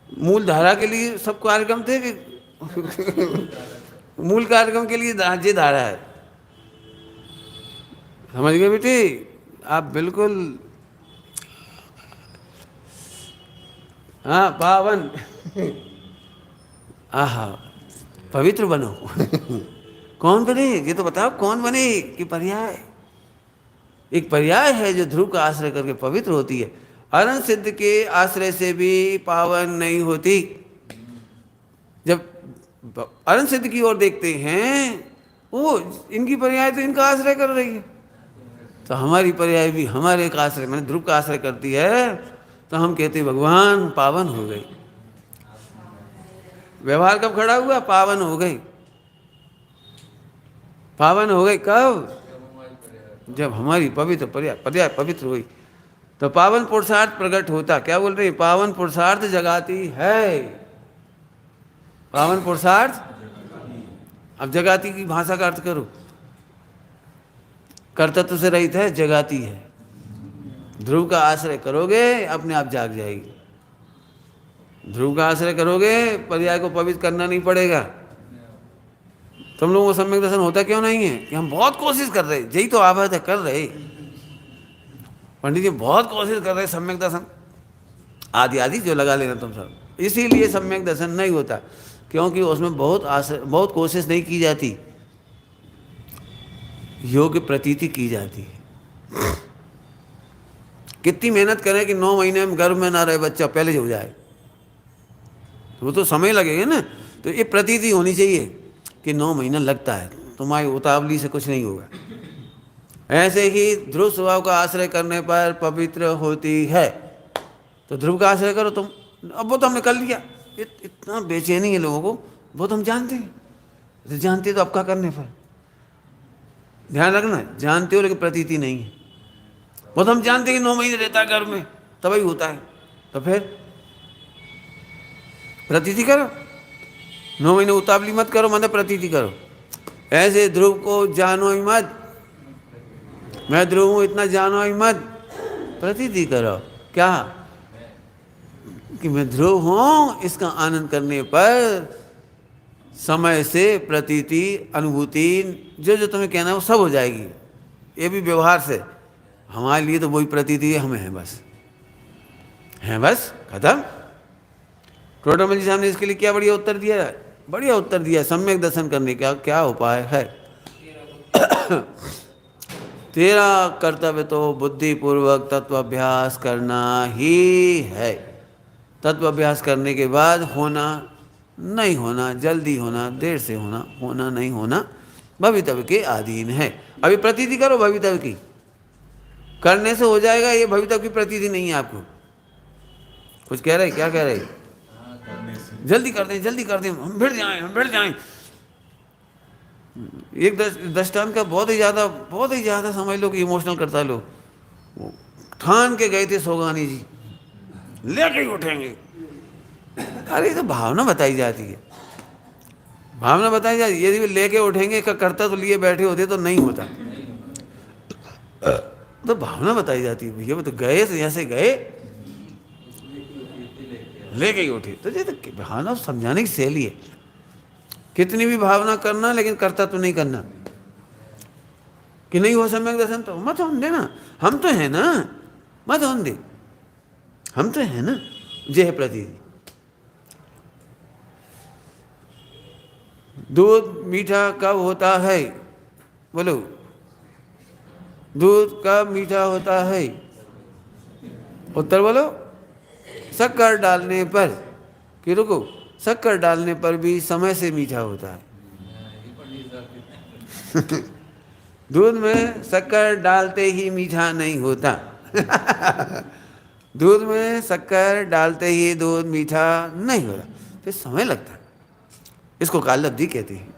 मूल धारा के लिए सब कार्यक्रम थे कि मूल कार्यक्रम के लिए ये धारा है। समझ गए बेटे? आप बिल्कुल, हाँ, पावन आहा, पवित्र बनो। कौन बने ये तो बताओ, कौन बने? कि पर्याय, एक पर्याय है जो ध्रुव का आश्रय करके पवित्र होती है। अरहंत सिद्ध के आश्रय से भी पावन नहीं होती। जब अरहंत सिद्ध की ओर देखते हैं, वो इनकी पर्याय तो इनका आश्रय कर रही है, तो हमारी पर्याय भी हमारे का आश्रय, मैंने ध्रुव का आश्रय करती है, तो हम कहते हैं भगवान पावन हो गए। व्यवहार कब खड़ा हुआ? पावन हो गई। पावन हो गई कब? जब हमारी पवित्र पर्याय पवित्र हुई, तो पावन पुरुषार्थ प्रकट होता। क्या बोल रहे हैं? पावन पुरुषार्थ जगाती है। पावन पुरुषार्थ, अब जगाती की भाषा का अर्थ करो। कर्तव्य से रहित है, जगाती है। ध्रुव का आश्रय करोगे, अपने आप जाग जाएगी। ध्रुव का आश्रय करोगे, पर्याय को पवित्र करना नहीं पड़ेगा। तुम लोगों को सम्यक दर्शन होता क्यों नहीं है? कि हम बहुत कोशिश कर रहे, यही तो आवाज है, कर रहे पंडित जी, बहुत कोशिश कर रहे सम्यक दर्शन, आदि आदि जो लगा लेना तुम सब, इसीलिए सम्यक दर्शन नहीं होता, क्योंकि उसमें बहुत कोशिश नहीं की जाती, योग्य प्रतीति की जाती है। कितनी मेहनत करें कि 9 महीने में गर्भ में ना रहे बच्चा, पहले हो जाए, वो तो समय लगेगा ना। तो ये प्रतीति होनी चाहिए कि 9 महीना लगता है, तुम्हारी उतावली से कुछ नहीं होगा। ऐसे ही ध्रुव स्वभाव का आश्रय करने पर पवित्र होती है। तो ध्रुव का आश्रय करो तुम। अब वो तो हमने कर लिया, इतना बेचैनी है लोगों को, वो तो हम जानते हैं, जानते तो अब क्या करने पर, ध्यान रखना, जानते हो लेकिन प्रतीति नहीं है। वो तो हम जानते हैं कि 9 महीने रहता है घर में, तभी होता है, तो फिर प्रतीति करो। 9 महीने उतावली मत करो, मतलब प्रतीति करो। ऐसे ध्रुव को जानो ही मत, मैं ध्रुव हूँ इतना जानो ही मत, प्रतीति करो। क्या कि मैं ध्रुव हूँ, इसका आनंद करने पर समय से प्रतीति, अनुभूति, जो जो तुम्हें कहना है वो सब हो जाएगी। ये भी व्यवहार से, हमारे लिए तो वही प्रतीति है, हमें है बस, है बस, खत्म। टोटमल जी साहब ने इसके लिए क्या बढ़िया उत्तर दिया, बढ़िया उत्तर दिया। सम्यक दर्शन करने का क्या उपाय है? तेरा कर्तव्य तो बुद्धिपूर्वक तत्वाभ्यास करना ही है। तत्वाभ्यास करने के बाद होना नहीं होना, जल्दी होना, देर से होना, होना नहीं होना, भवितव्य के अधीन है। अभी प्रतीति करो भवितव्य की, करने से हो जाएगा, ये भवितव्य की प्रतीति नहीं है आपको। कुछ कह रहे, क्या कह रहे? जल्दी कर दें, जल्दी कर दें, हम भिड़ जाएं, हम भिड़ जाएं। एक दृष्टांत का बहुत ही ज़्यादा समझ लो कि इमोशनल करता है लोग। ठान के गए थे सोगानी जी, लेके ही उठेंगे। अरे तो भावना बताई जाती है, भावना बताई जाती है। यदि लेके उठेंगे का करता तो लिए बैठे होते तो नहीं होता, तो भावना बताई जाती है। भैया वो तो गए, तो ऐसे गए, लेके ही उठे, तो ये तो भावना समझाने की शैली है। कितनी भी भावना करना, लेकिन करता तो नहीं करना। कि नहीं हो सम्यक दर्शन तो मत होने देना, हम तो है ना, मत होने दे, हम तो है ना। जे है प्रतीति। दूध मीठा कब होता है? बोलो, दूध कब मीठा होता है? उत्तर बोलो। शक्कर डालने पर, कि रुको, शक्कर डालने पर भी समय से मीठा होता है। दूध में शक्कर डालते ही मीठा नहीं होता। दूध में शक्कर डालते ही दूध मीठा नहीं होता, फिर समय लगता है। इसको कालब्धि कहते हैं।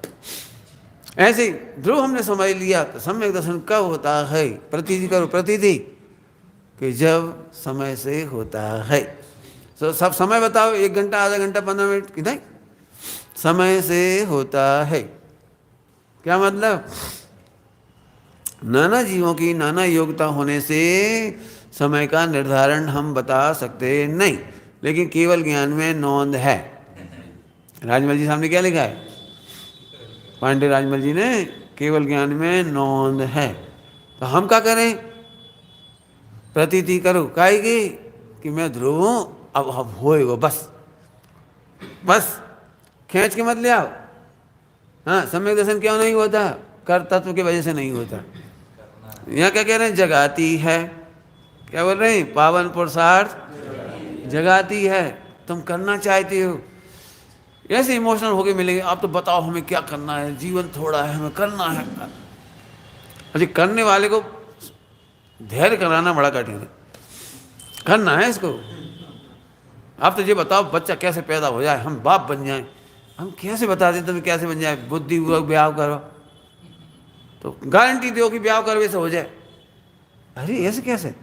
ऐसे ही ध्रुव हमने समझ लिया तो सम्यक दर्शन कब होता है? प्रतीति करो, प्रतीति, कि जब समय से होता है। तो सब समय बताओ, 1 घंटा, आधा घंटा, 15 मिनट कि नहीं? समय से होता है। क्या मतलब? नाना जीवों की नाना योग्यता होने से समय का निर्धारण हम बता सकते नहीं, लेकिन केवल ज्ञान में नोंद है। राजमल जी सामने क्या लिखा है? पांडे राजमल जी ने केवल ज्ञान में नोंद है। तो हम क्या करें? प्रतीति करो काहेगी कि मैं ध्रुव हूं, अब होएगा, बस बस खींच के मत ले आओ। हाँ, सम्यक दर्शन क्यों नहीं होता? कर तत्व की वजह से नहीं होता। यहाँ क्या कह रहे हैं? जगाती है। क्या बोल रहे हैं? पावन पुरुषार्थ जगाती है। तुम करना चाहती हो, ऐसे इमोशनल होके मिलेंगे। आप तो बताओ हमें क्या करना है, जीवन थोड़ा है, हमें करना है। अरे करने वाले को धैर्य कराना बड़ा कठिन है। करना है इसको। आप तो ये बताओ बच्चा कैसे पैदा हो जाए, हम बाप बन जाए। हम कैसे बता दें तुम्हें कैसे बन जाए? बुद्धिपूर्वक ब्याह करो, तो गारंटी दो कि ब्याह करवे से हो जाए। अरे ऐसे कैसे?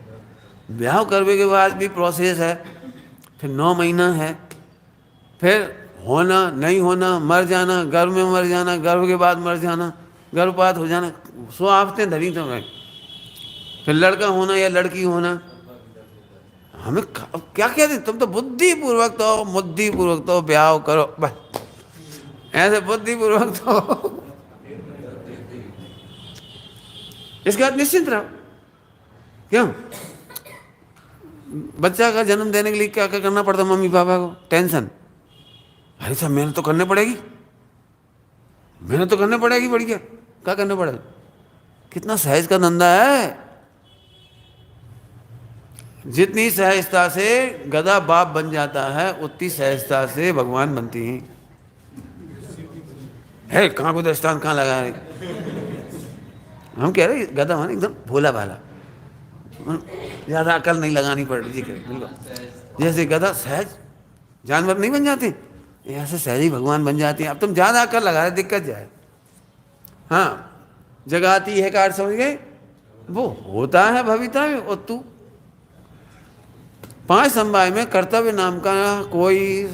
ब्याह करवे के बाद भी प्रोसेस है, फिर 9 महीना है, फिर होना नहीं होना, मर जाना, गर्भ में मर जाना, गर्भ के बाद मर जाना, गर्भपात हो जाना, 100 आफतें धरी तो मैं, फिर लड़का होना या लड़की होना। हमें क्या कहते? तुम तो बुद्धिपूर्वक तो बुद्धिपूर्वक तो ब्याह करो, बस ऐसे बुद्धिपूर्वक तो। इसके बाद निश्चिंत रहो। क्यों? बच्चा का जन्म देने के लिए क्या क्या करना पड़ता मम्मी पापा को? टेंशन। अरे साहब मेहनत तो करनी पड़ेगी, मेहनत तो करनी पड़ेगी। बढ़िया, क्या करना पड़ेगा? कितना सहज का धंधा है। जितनी सहजता से गधा बाप बन जाता है, उतनी सहजता से भगवान बनती हैं। है कहाँ को दृष्टांत कहाँ लगा रहे? हम कह रहे गधा माने एकदम भोला भाला, ज़्यादा अकल नहीं लगानी पड़ रही। बिल्कुल जैसे गधा सहज जानवर नहीं बन जाते, ऐसे सहज ही भगवान बन जाते हैं। अब तुम ज़्यादा अकल लगा रहे, दिक्कत जाए। हाँ, जगाती है कार, समझ गए? वो होता है भविता में। और तू 5 समवाय में कर्तव्य नाम का कोई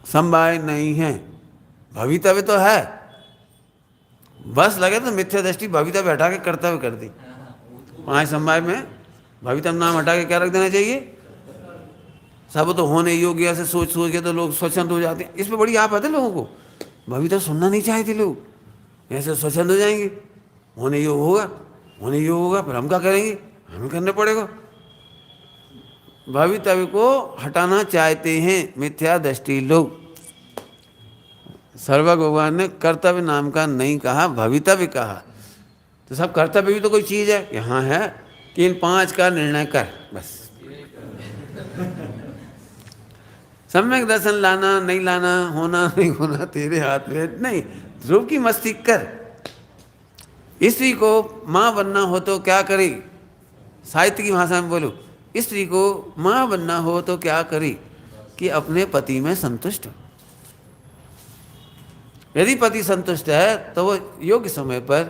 समवाय नहीं है। भवितव्य तो है, बस लगे तो मिथ्या दृष्टि भवितव्य हटा के कर्तव्य कर दी। 5 समवाय में भवितव्य नाम हटा के क्या रख देना चाहिए? सब तो होने योग्य से सोच सोच के तो लोग स्वच्छंद हो जाते हैं। इस पर बड़ी आप आते लोगों को, भवितव्य सुनना नहीं चाहते लोग, ऐसे स्वच्छंद हो जाएंगे। होने योग होगा, होने योग होगा, फिर हम क्या करेंगे? हमें करना पड़ेगा। भवितव्य को हटाना चाहते हैं मिथ्या दृष्टि लोग। सर्वज्ञ भगवान ने कर्तव्य नाम का नहीं कहा, भवितव्य कहा। तो सब कर्तव्य भी तो कोई चीज़ है। यहाँ है कि इन 5 का निर्णय कर, बस। सम्यक दर्शन लाना नहीं लाना, होना नहीं होना तेरे हाथ में नहीं। ध्रुव की मस्ती कर। स्त्री को माँ बनना हो तो क्या करे? साहित्य की भाषा में बोलो, स्त्री को माँ बनना हो तो क्या करे? कि अपने पति में संतुष्ट हो। यदि पति संतुष्ट है तो वो योग्य समय पर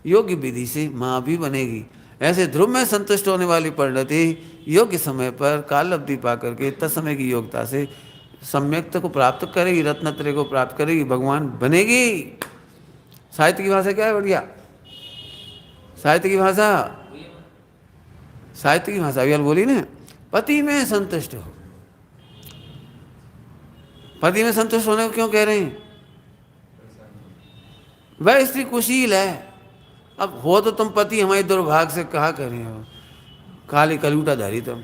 योग्य विधि से माँ भी बनेगी। ऐसे ध्रुव में संतुष्ट होने वाली परिणति योग्य समय पर काल अवधि पा करके तत्समय की योग्यता से सम्यकता को प्राप्त करेगी, रत्नत्रय को प्राप्त करेगी, भगवान बनेगी। साहित्य की भाषा क्या है? बढ़िया साहित्य की भाषा, साहित्य की भाषा अभी बोली ना, पति में संतुष्ट हो। पति में संतुष्ट होने को क्यों कह रहे हैं? वह स्त्री कुशील है। अब हो तो तुम पति हमारे दुर्भाग्य से कहा कर रहे हो, काली कलूटा धारी तुम।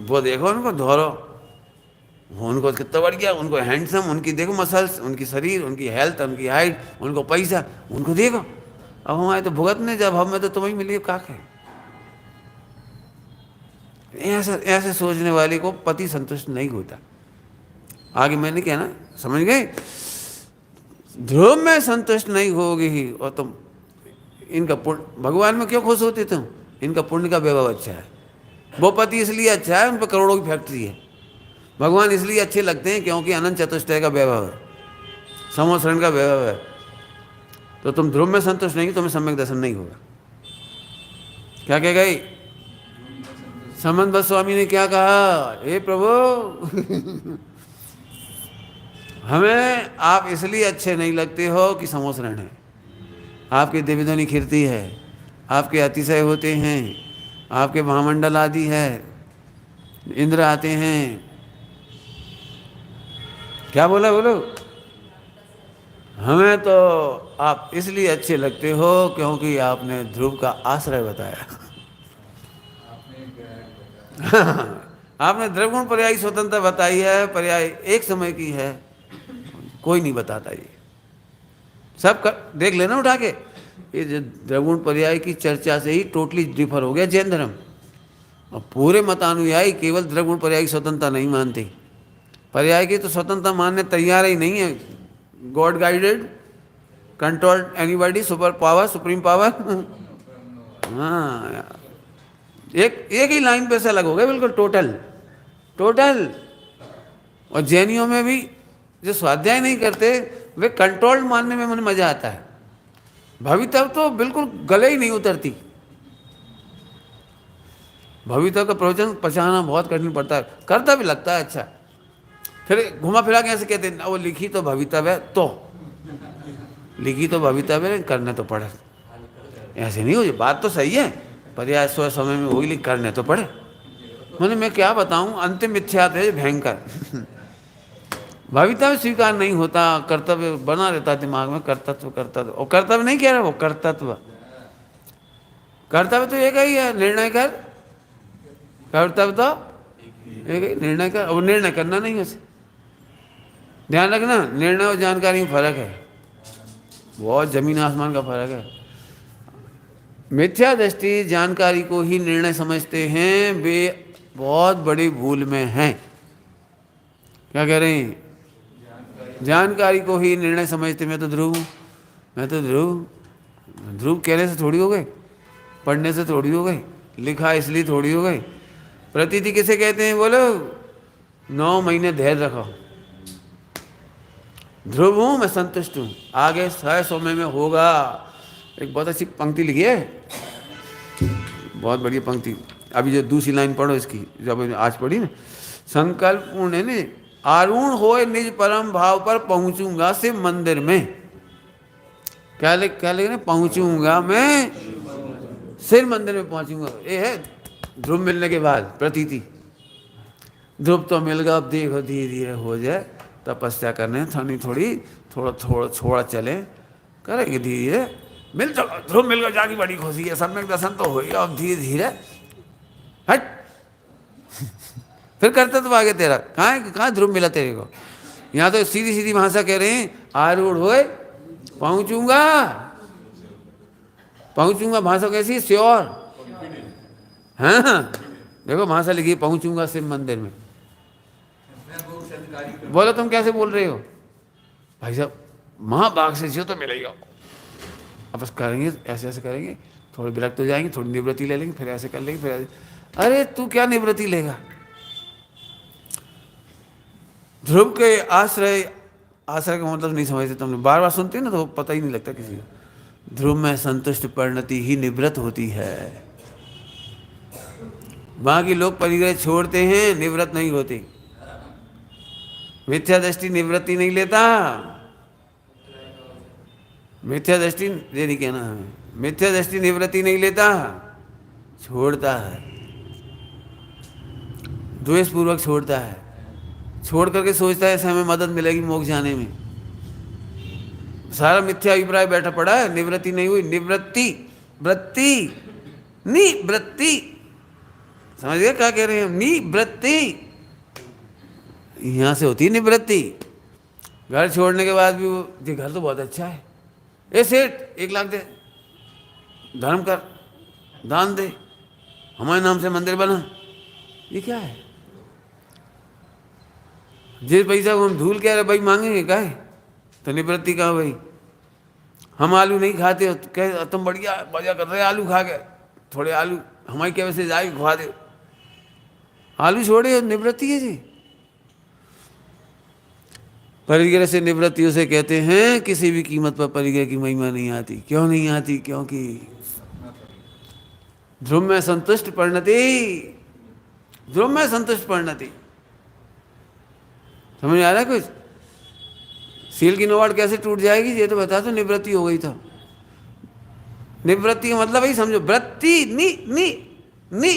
वो देखो उनको धोरो, उनको कितना बढ़ गया, उनको हैंडसम, उनकी देखो मसल्स, उनकी शरीर, उनकी हेल्थ, उनकी हाइट, उनको पैसा, उनको देखो। अब हमारे तो भुगतने जब हमें तो तुम्हें मिली का है। ऐसे ऐसे सोचने वाले को पति संतुष्ट नहीं होता। आगे मैंने कहना समझ गए? ध्रुव में संतुष्ट नहीं होगी और तुम इनका पुण्य, भगवान में क्यों खुश होते तुम? इनका पुण्य का वैभव अच्छा है। वो पति इसलिए अच्छा है, उन पर करोड़ों की फैक्ट्री है। भगवान इसलिए अच्छे लगते हैं क्योंकि अनंत चतुष्टय का वैभव है, समोसरण का वैभव है। तो तुम ध्रुव में संतुष्ट नहीं, तुम्हें सम्यक दर्शन नहीं होगा। क्या कह गई? समंत स्वामी ने क्या कहा? हे प्रभु हमें आप इसलिए अच्छे नहीं लगते हो कि समोसरण है, आपकी देवीध्वनि खिरती है, आपके अतिशय होते हैं, आपके महामंडल आदि है, इंद्र आते हैं। क्या बोला? बोलो। हमें तो आप इसलिए अच्छे लगते हो क्योंकि आपने ध्रुव का आश्रय बताया आपने द्रवगुण पर्यायी स्वतंत्रता बताई है, पर्याय एक समय की है, कोई नहीं बताता। ये सब देख लेना उठा के, ये जो द्रवगुण पर्याय की चर्चा से ही टोटली डिफर हो गया जैन धर्म। और पूरे मतानुयायी केवल द्रवगुण पर्याय की स्वतंत्रता नहीं मानते, पर्याय की तो स्वतंत्रता मानने तैयार ही नहीं है। God guided, controlled anybody, super power, supreme power हाँ, एक ही लाइन पे से अलग हो गए बिल्कुल, टोटल। और जैनियों में भी जो स्वाध्याय नहीं करते वे कंट्रोल्ड मानने में मुझे मजा आता है। भवितव्य तो बिल्कुल गले ही नहीं उतरती। भवितव्य का प्रवचन पचाना बहुत कठिन पड़ता है, करता भी लगता है अच्छा, फिर घुमा फिरा के ऐसे कहते हैं वो लिखी तो भवितव्य है, तो लिखी तो भवितव्य है, करने तो पड़े। ऐसे नहीं हो, ये बात तो सही है, पर्याय स्व समय में वही लिख, करने तो पड़े। मैं क्या बताऊं, अंतिम मिथ्या है भयंकर भवितव्य स्वीकार नहीं होता, कर्तव्य बना रहता दिमाग में, कर्तव्य। और कर्तव्य नहीं कह रहा, वो कर्तव्य तो एक ही है, निर्णय कर। कर्तव्य तो एक ही, निर्णय कर। और निर्णय करना नहीं, वैसे ध्यान रखना, निर्णय और जानकारी में फर्क है, बहुत जमीन आसमान का फर्क है। मिथ्या दृष्टि जानकारी को ही निर्णय समझते हैं, वे बहुत बड़ी भूल में हैं। क्या कह रहे हैं? जानकारी को ही निर्णय समझते, मैं तो ध्रुव कहने से थोड़ी हो गई, पढ़ने से थोड़ी हो गई, लिखा इसलिए थोड़ी हो गई। प्रतीति किसे कहते हैं बोलो? 9 महीने धैर्य रखो, ध्रुव हूं मैं, संतुष्ट हूं, आगे 100 में होगा। एक बहुत अच्छी पंक्ति लिखी है, बहुत बढ़िया पंक्ति, अभी जो दूसरी लाइन पढ़ो इसकी, जब आज पढ़ी ना, संकल्प पूर्ण ने आरूढ़ होए निज परम भाव पर पहुंचूंगा शिव मंदिर में। क्या लिख पहुंचूंगा मैं शिव मंदिर में पहुंचूंगा। ये है ध्रुव मिलने के बाद प्रतीति। ध्रुव तो मिल गया, अब देखो धीरे धीरे हो जाए, तपस्या करने थोड़ा चले, करेंगे धीरे मिल, चलो ध्रुव मिल गया, जाके बड़ी खुशी है, सम्यक दर्शन तो हो गया, अब धीरे धीरे हट फिर करता तो आगे तेरा कहाँ ध्रुव मिला तेरे को। यहाँ तो सीधी सीधी भाषा कह रहे हैं, आरूढ़ होए पहुंचूंगा। भाषा कैसी? श्योर। हाँ देखो भाषा लिखी, पहुंचूंगा शिव मंदिर में। बोलो तुम कैसे बोल रहे हो भाई साहब? महाभाग से जो तो मिलेगा, अब बस करेंगे ऐसे करेंगे, थोड़ी विरक्त हो जाएंगे, थोड़ी निवृत्ति ले लेंगे, फिर ऐसे कर लेंगे, फिर ऐसे। अरे तू क्या निवृत्ति लेगा? ध्रुव के आश्रय का मतलब नहीं समझते तुमने, बार बार सुनते ना तो पता ही नहीं लगता किसी को। ध्रुव में संतुष्ट परिणति ही निवृत्त होती है। बाकी लोग परिग्रह छोड़ते हैं, निवृत्त नहीं होते। मिथ्या दृष्टि निवृत्ति नहीं लेता, मिथ्या दृष्टि ये नहीं कहना है, मिथ्या दृष्टि निवृत्ति नहीं लेता, छोड़ता है, द्वेष पूर्वक छोड़ता है, छोड़ करके सोचता है ऐसे हमें मदद मिलेगी मोक्ष जाने में। सारा मिथ्या अभिप्राय बैठा पड़ा है, निवृत्ति नहीं हुई। निवृत्ति समझ गए क्या कह रहे हैं? निवृत्ति यहां से होती है निवृत्ति। घर छोड़ने के बाद भी वो, ये घर तो बहुत अच्छा है, ए सेठ 1 लाख दे, धर्म कर, दान दे, हमारे नाम से मंदिर बना। ये क्या है? जिस पैसा को हम धूल कह रहे भाई मांगेंगे क्या है? तो निवृत्ति कहाँ भाई? हम आलू नहीं खाते हो तो कह तुम बढ़िया बढ़िया कर रहे आलू खा के, थोड़े आलू हमारी क्या वैसे जाए खुआ दे, आलू छोड़े निवृत्ति है जी। परिग्रह से निवृत्ति उसे कहते हैं किसी भी कीमत पर परिग्रह की महिमा नहीं आती। क्यों नहीं आती? क्योंकि ध्रुव में संतुष्ट परिणति, ध्रुव में संतुष्ट परिणति। समझ में आ रहा है कुछ? सील की नोवाड़ कैसे टूट जाएगी ये तो बता दो। निवृत्ति हो गई तो निवृत्ति का मतलब ही समझो, वृत्ति नी नी नी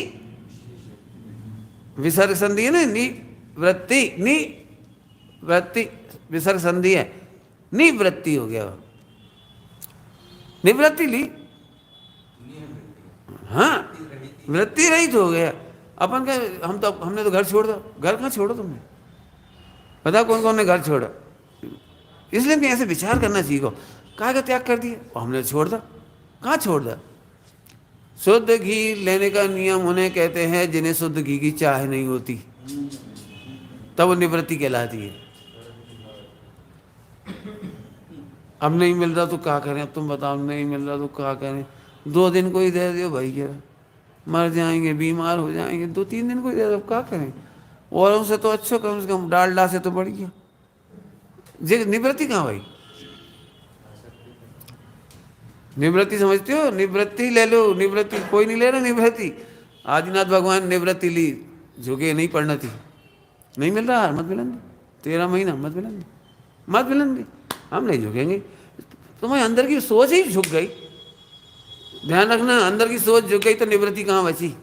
विसर्ग संधि है ना, नी वृत्ति नी वृत्ति विसर्ग संधि है, निवृत्ति हो गया। निवृत्ति ली, हाँ वृत्ति रहित हो गया। अपन का हमने तो घर छोड़ दो। घर कहाँ छोड़ो तुमने? पता कौन कौन ने घर छोड़ा? इसलिए कि ऐसे विचार करना सीखो। काय का त्याग कर दिया और हमने छोड़ दा। कहाँ छोड़ दा? शुद्ध घी लेने का नियम उन्हें कहते हैं जिन्हें शुद्ध घी की चाह नहीं होती, तब वो निवृत्ति कहलाती है। अब नहीं मिल रहा तो क्या करें? अब तुम बताओ, नहीं मिल रहा तो क्या करें? 2 दिन को ही दे दो भाई, क्या मर जाएंगे, बीमार हो जाएंगे, 2-3 दिन को ही दे दो, क्या करें? और उनसे तो अच्छा कम से कम डालडा से तो बढ़िया। जे निवृत्ति कहाँ भाई? निवृत्ति समझते हो? निवृत्ति ले लो। निवृत्ति कोई नहीं ले रहा। निवृत्ति आदिनाथ भगवान निवृत्ति ली, झुके नहीं पढ़ना थी, नहीं मिल रहा, मत मिलन 13 महीना मत मिलन, मत मिलन। हम नहीं झुकेंगे। तुम्हारे अंदर की सोच ही झुक गई। ध्यान रखना, अंदर की सोच झुक गई तो निवृत्ति कहाँ बची?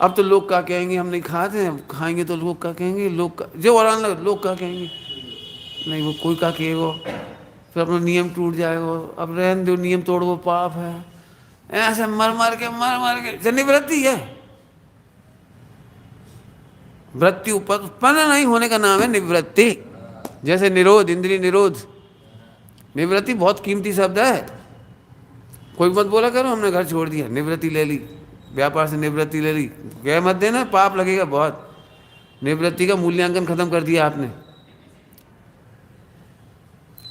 अब तो लोग क्या कहेंगे, हम नहीं खाते हैं, खाएंगे तो लोग क्या कहेंगे, लोग जो और लोग क्या कहेंगे, नहीं वो कोई क्या कहेगा, फिर अपना नियम टूट जाएगा। अब रहने दो, नियम तोड़ वो पाप है। ऐसे मर मर के निवृत्ति है। वृत्ति उत्पन्न नहीं होने का नाम है निवृत्ति। जैसे निरोध, इंद्रिय निरोध, निवृत्ति बहुत कीमती शब्द है। कोई मत बोला करो हमने घर छोड़ दिया, निवृत्ति ले ली, व्यापार से निवृत्ति ले ली, कह मत देना, पाप लगेगा बहुत। निवृत्ति का मूल्यांकन खत्म कर दिया आपने।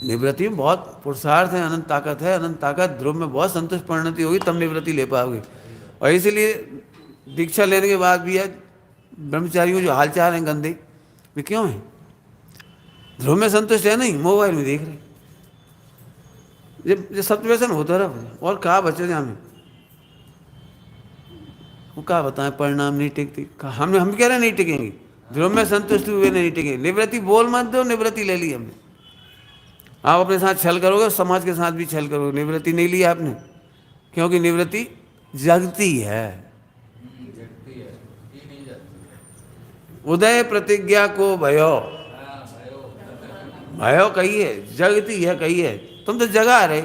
निवृत्ति में बहुत पुरुषार्थ है, अनंत ताकत है, अनंत ताकत। ध्रुव में बहुत संतुष्ट परिणति होगी तब निवृत्ति ले पाओगे। और इसीलिए दीक्षा लेने के बाद भी है ब्रह्मचारियों जो हालचाल हैं गंदे, वे क्यों हैं? ध्रुव में संतुष्ट है नहीं, मोबाइल में देख रहे। ये सत्य व्यसन होता रहा। और कहा बचे हमें, वो कहा बताएं, परिणाम नहीं टिकती। हम कह रहे नहीं टिकेंगे। ध्रुव में संतुष्ट हुए नहीं टिकेंगे। निवृत्ति बोल मत दो, निवृत्ति ले ली हमने। आप अपने साथ छल करोगे, समाज के साथ भी छल करोगे। निवृत्ति नहीं ली आपने, क्योंकि निवृत्ति जगती है। उदय प्रतिज्ञा को भयो, भयो कही है, जगती है कही है। तुम तो जगा रहे।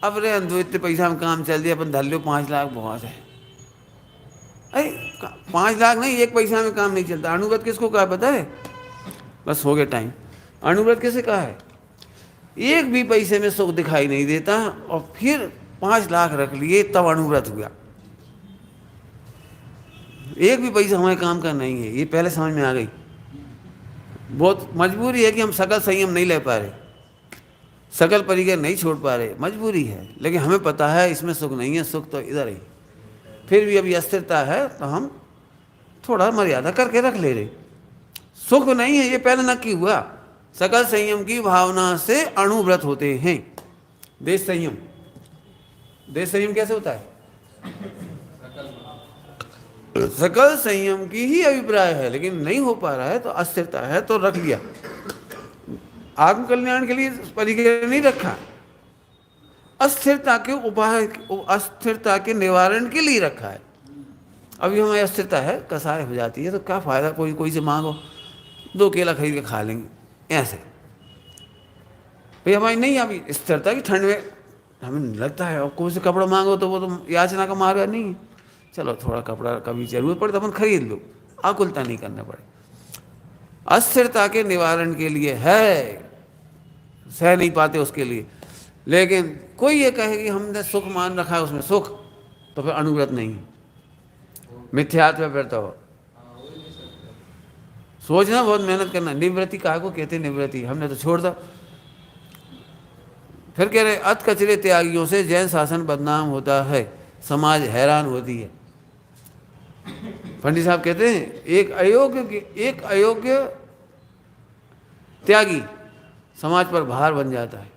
अब रे अंधो इतने पैसा में काम चल दिया, अपन धर लो 5 लाख बहुत है। अरे 5 लाख नहीं, 1 पैसा में काम नहीं चलता। अणुव्रत किसको कहा पता है? बस हो गया टाइम। अणुव्रत किसे कहा है? 1 भी पैसे में सुख दिखाई नहीं देता और फिर 5 लाख रख लिए तब अणुव्रत हुआ। 1 भी पैसा हमारे काम का नहीं है, ये पहले समझ में आ गई। बहुत मजबूरी है कि हम सकल संयम नहीं ले पा रहे, सकल परिग्रह नहीं छोड़ पा रहे, मजबूरी है। लेकिन हमें पता है इसमें सुख नहीं है, सुख तो इधर ही। फिर भी अभी अस्थिरता है तो हम थोड़ा मर्यादा करके रख ले रहे। सुख नहीं है, ये पहले नक्की हुआ। सकल संयम की भावना से अणुव्रत होते हैं। देश संयम, देश संयम कैसे होता है? सकल संयम की ही अभिप्राय है, लेकिन नहीं हो पा रहा है तो अस्थिरता है तो रख लिया। आत्म कल्याण के लिए परिग्रह नहीं रखा, अस्थिरता के उपाय, अस्थिरता के निवारण के लिए रखा है। अभी हमें अस्थिरता है, कसाय हो जाती है तो क्या फायदा? कोई से मांगो, 2 केला खरीद के खा लेंगे ऐसे। भाई हमारी नहीं अभी स्थिरता की, ठंड में हमें लगता है। और कोई से कपड़ा मांगो तो वो तो याचना का मार्ग नहीं है। चलो थोड़ा कपड़ा कभी जरूरत पड़े तो अपन खरीद लो, आकुलता नहीं करना पड़े। अस्थिरता के निवारण के लिए है, सह नहीं पाते उसके लिए। लेकिन कोई ये कहे कि हमने सुख मान रखा है उसमें सुख, तो फिर अणुव्रत नहीं, मिथ्यात्व है। फिर तो सोचना, बहुत मेहनत करना। निवृत्ति काहे को कहते? निवृत्ति हमने तो छोड़ दा। फिर कह रहे अत कचरे त्यागियों से जैन शासन बदनाम होता है, समाज हैरान होती है। पंडित साहब कहते हैं एक अयोग्य त्यागी समाज पर भार बन जाता है।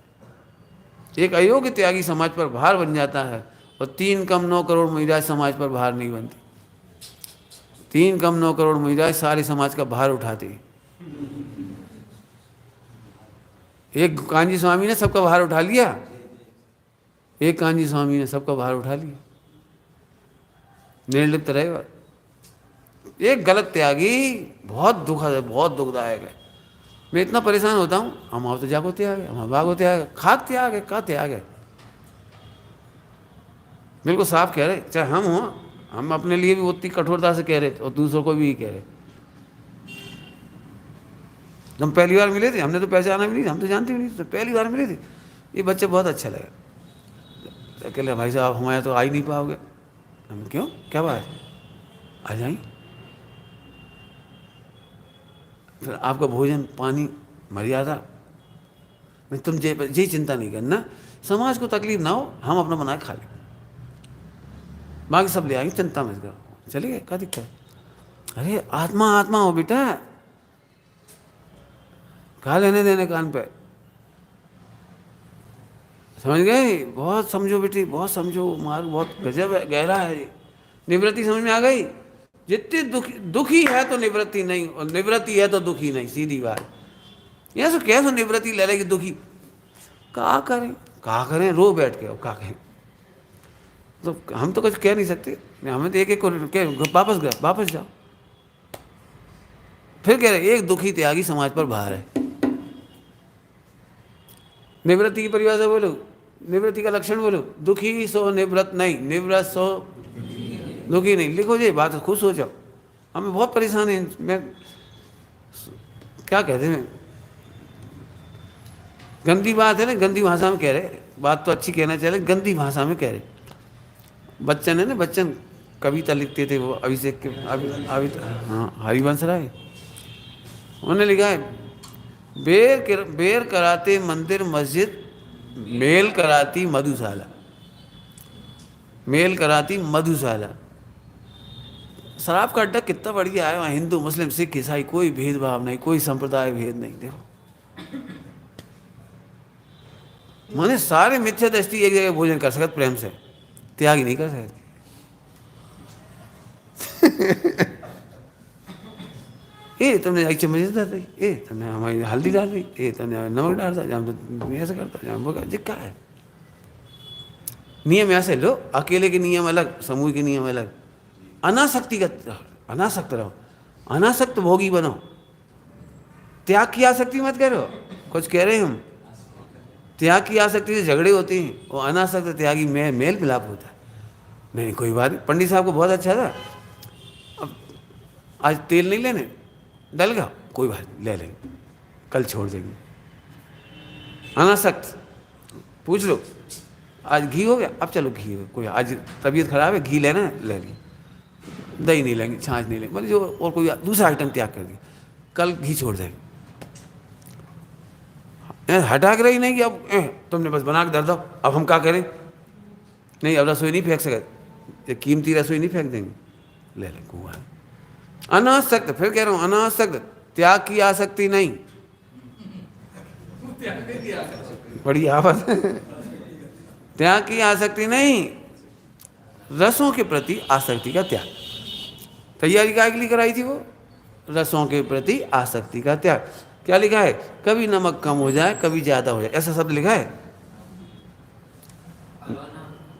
एक अयोग्य त्यागी समाज पर भार बन जाता है, और 3 कम 9 करोड़ महिलाएं समाज पर भार नहीं बनती। 3 कम 9 करोड़ महिलाएं सारे समाज का भार उठाती। एक कांजी स्वामी ने सबका भार उठा लिया, एक कांजी स्वामी ने सबका भार उठा लिया, निर्लिप्त रहेगा। एक गलत त्यागी बहुत दुखद है, बहुत दुखदायक है। मैं इतना परेशान होता हूँ, हम आओ तो जागो त्याग है, हम भागो त्याग है, खाक त्याग है, का त्याग है। बिल्कुल साफ कह रहे, चाहे हम हो, हम अपने लिए भी उतनी कठोरता से कह रहे और दूसरों को भी कह रहे। हम पहली बार मिले थे, हमने तो पहचाना भी नहीं, हम तो जानते भी नहीं, तो पहली बार मिले थे। ये बच्चे बहुत अच्छा लगा, अकेले भाई साहब हमारे तो आ ही नहीं पाओगे। हम क्यों, क्या बात, आ जाएं। फिर आपका भोजन पानी मर्यादा में, तुम ये चिंता नहीं करना, समाज को तकलीफ ना हो, हम अपना बना के खा लें, बाकी सब ले आएंगे, चिंता मत करो, चलिए क्या दिक्कत है। अरे आत्मा आत्मा हो बेटा, कहा लेने देने कान पे, समझ गए। बहुत समझो बेटी, बहुत समझो, मार्ग बहुत गजब है, गहरा है। निवृत्ति समझ में आ गई। जितनी दुखी है तो निवृत्ति नहीं, और निवृत्ति है तो दुखी नहीं, सीधी बात। ये सो कैसे निवृत्ति ले लेगी दुखी, क्या करें, रो बैठ के, अब क्या कहें। तो हम तो कुछ कह नहीं सकते, हमें तो एक को वापस जाओ। फिर कह रहे एक दुखी त्यागी समाज पर भार है। निवृत्ति की परिभाषा बोलो, निवृत्ति का लक्षण बोलो, दुखी सो निवृत्त नहीं, निवृत्त सो दुखी नहीं। लिखो जी, बात खुश हो जाओ। हमें बहुत परेशान है, मैं क्या कहते हैं, गंदी बात है ना, गंदी भाषा में कह रहे, बात तो अच्छी कहना चाहिए, गंदी भाषा में कह रहे। बच्चन है ना, बच्चन कविता लिखते थे वो, अभिषेक के हाँ, हरिवंश राय, उन्होंने लिखा है बेर कराते मंदिर मस्जिद, मेल कराती मधुशाला, मेल कराती मधुशाला। शराब का अड्डा कितना बढ़िया है, वहाँ हिंदू मुस्लिम सिख ईसाई कोई भेदभाव नहीं, कोई संप्रदाय भेद नहीं। देखो माने सारे मिथ्या दृष्टि एक जगह भोजन कर सकते प्रेम से, त्याग ही नहीं कर सकते। ए तुमने एक चम्मच डाल दी, ए तुमने हमारी हल्दी डाल दी, ए तुमने नमक डाल दिया, हम तो ऐसा करता, हम क्या है। नियम ऐसे लो, अकेले के नियम अलग, समूह के नियम अलग। अनासक्त रहो, अनासक्त भोगी बनो, त्याग की आसक्ति मत करो। कुछ कह रहे हैं हम, त्याग की आसक्ति से झगड़े होते हैं, और अनासक्त त्यागी में मेल मिलाप होता है। नहीं कोई बात नहीं, पंडित साहब को बहुत अच्छा था। अब आज तेल नहीं लेने, डल गया कोई बात ले लेंगे, कल छोड़ देंगे। अनासक्त पूछ लो, आज घी हो गया, अब चलो घी हो, कोई आज तबीयत खराब है, घी लेना है ले लिया, दही नहीं लेंगे, छाछ नहीं लेंगे, मतलब जो और कोई दूसरा आइटम त्याग कर दिया, कल घी छोड़ देंगे। हटा कर ही नहीं कि अब तुमने बस बना के दर दो, अब हम क्या करें। नहीं अब रसोई नहीं फेंक सकते, कीमती रसोई नहीं फेंक देंगे, ले लें कुआ। अनासक्त, फिर कह रहा हूँ अनासक्त, त्याग की आसक्ति नहीं, बड़ी आवाज, त्याग की आसक्ति नहीं, रसों के प्रति आसक्ति का त्याग। तैयारी क्या के लिए कराई थी वो, रसों के प्रति आसक्ति का त्याग। क्या लिखा है, कभी नमक कम हो जाए कभी ज्यादा हो जाए, ऐसा शब्द लिखा है।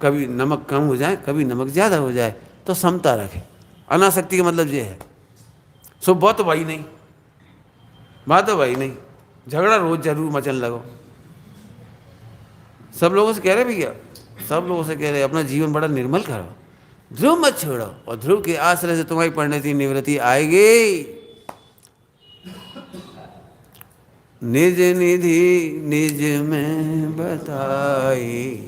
कभी नमक कम हो जाए कभी नमक ज्यादा हो जाए, तो समता रखे। अनासक्ति का मतलब ये है। सो बहुत भाई नहीं, बात भाई नहीं, झगड़ा रोज जरूर मचन लगो। सब लोगों से कह रहे भैया, सब लोगों से कह रहे अपना जीवन बड़ा निर्मल करो, ध्रुव मत छोड़ो, और ध्रुव के आश्रय से तुम्हारी परिणति निवृत्ति आएगी। निज निधि निज में बताई,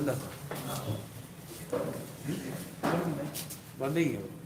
बंद है बंद ही है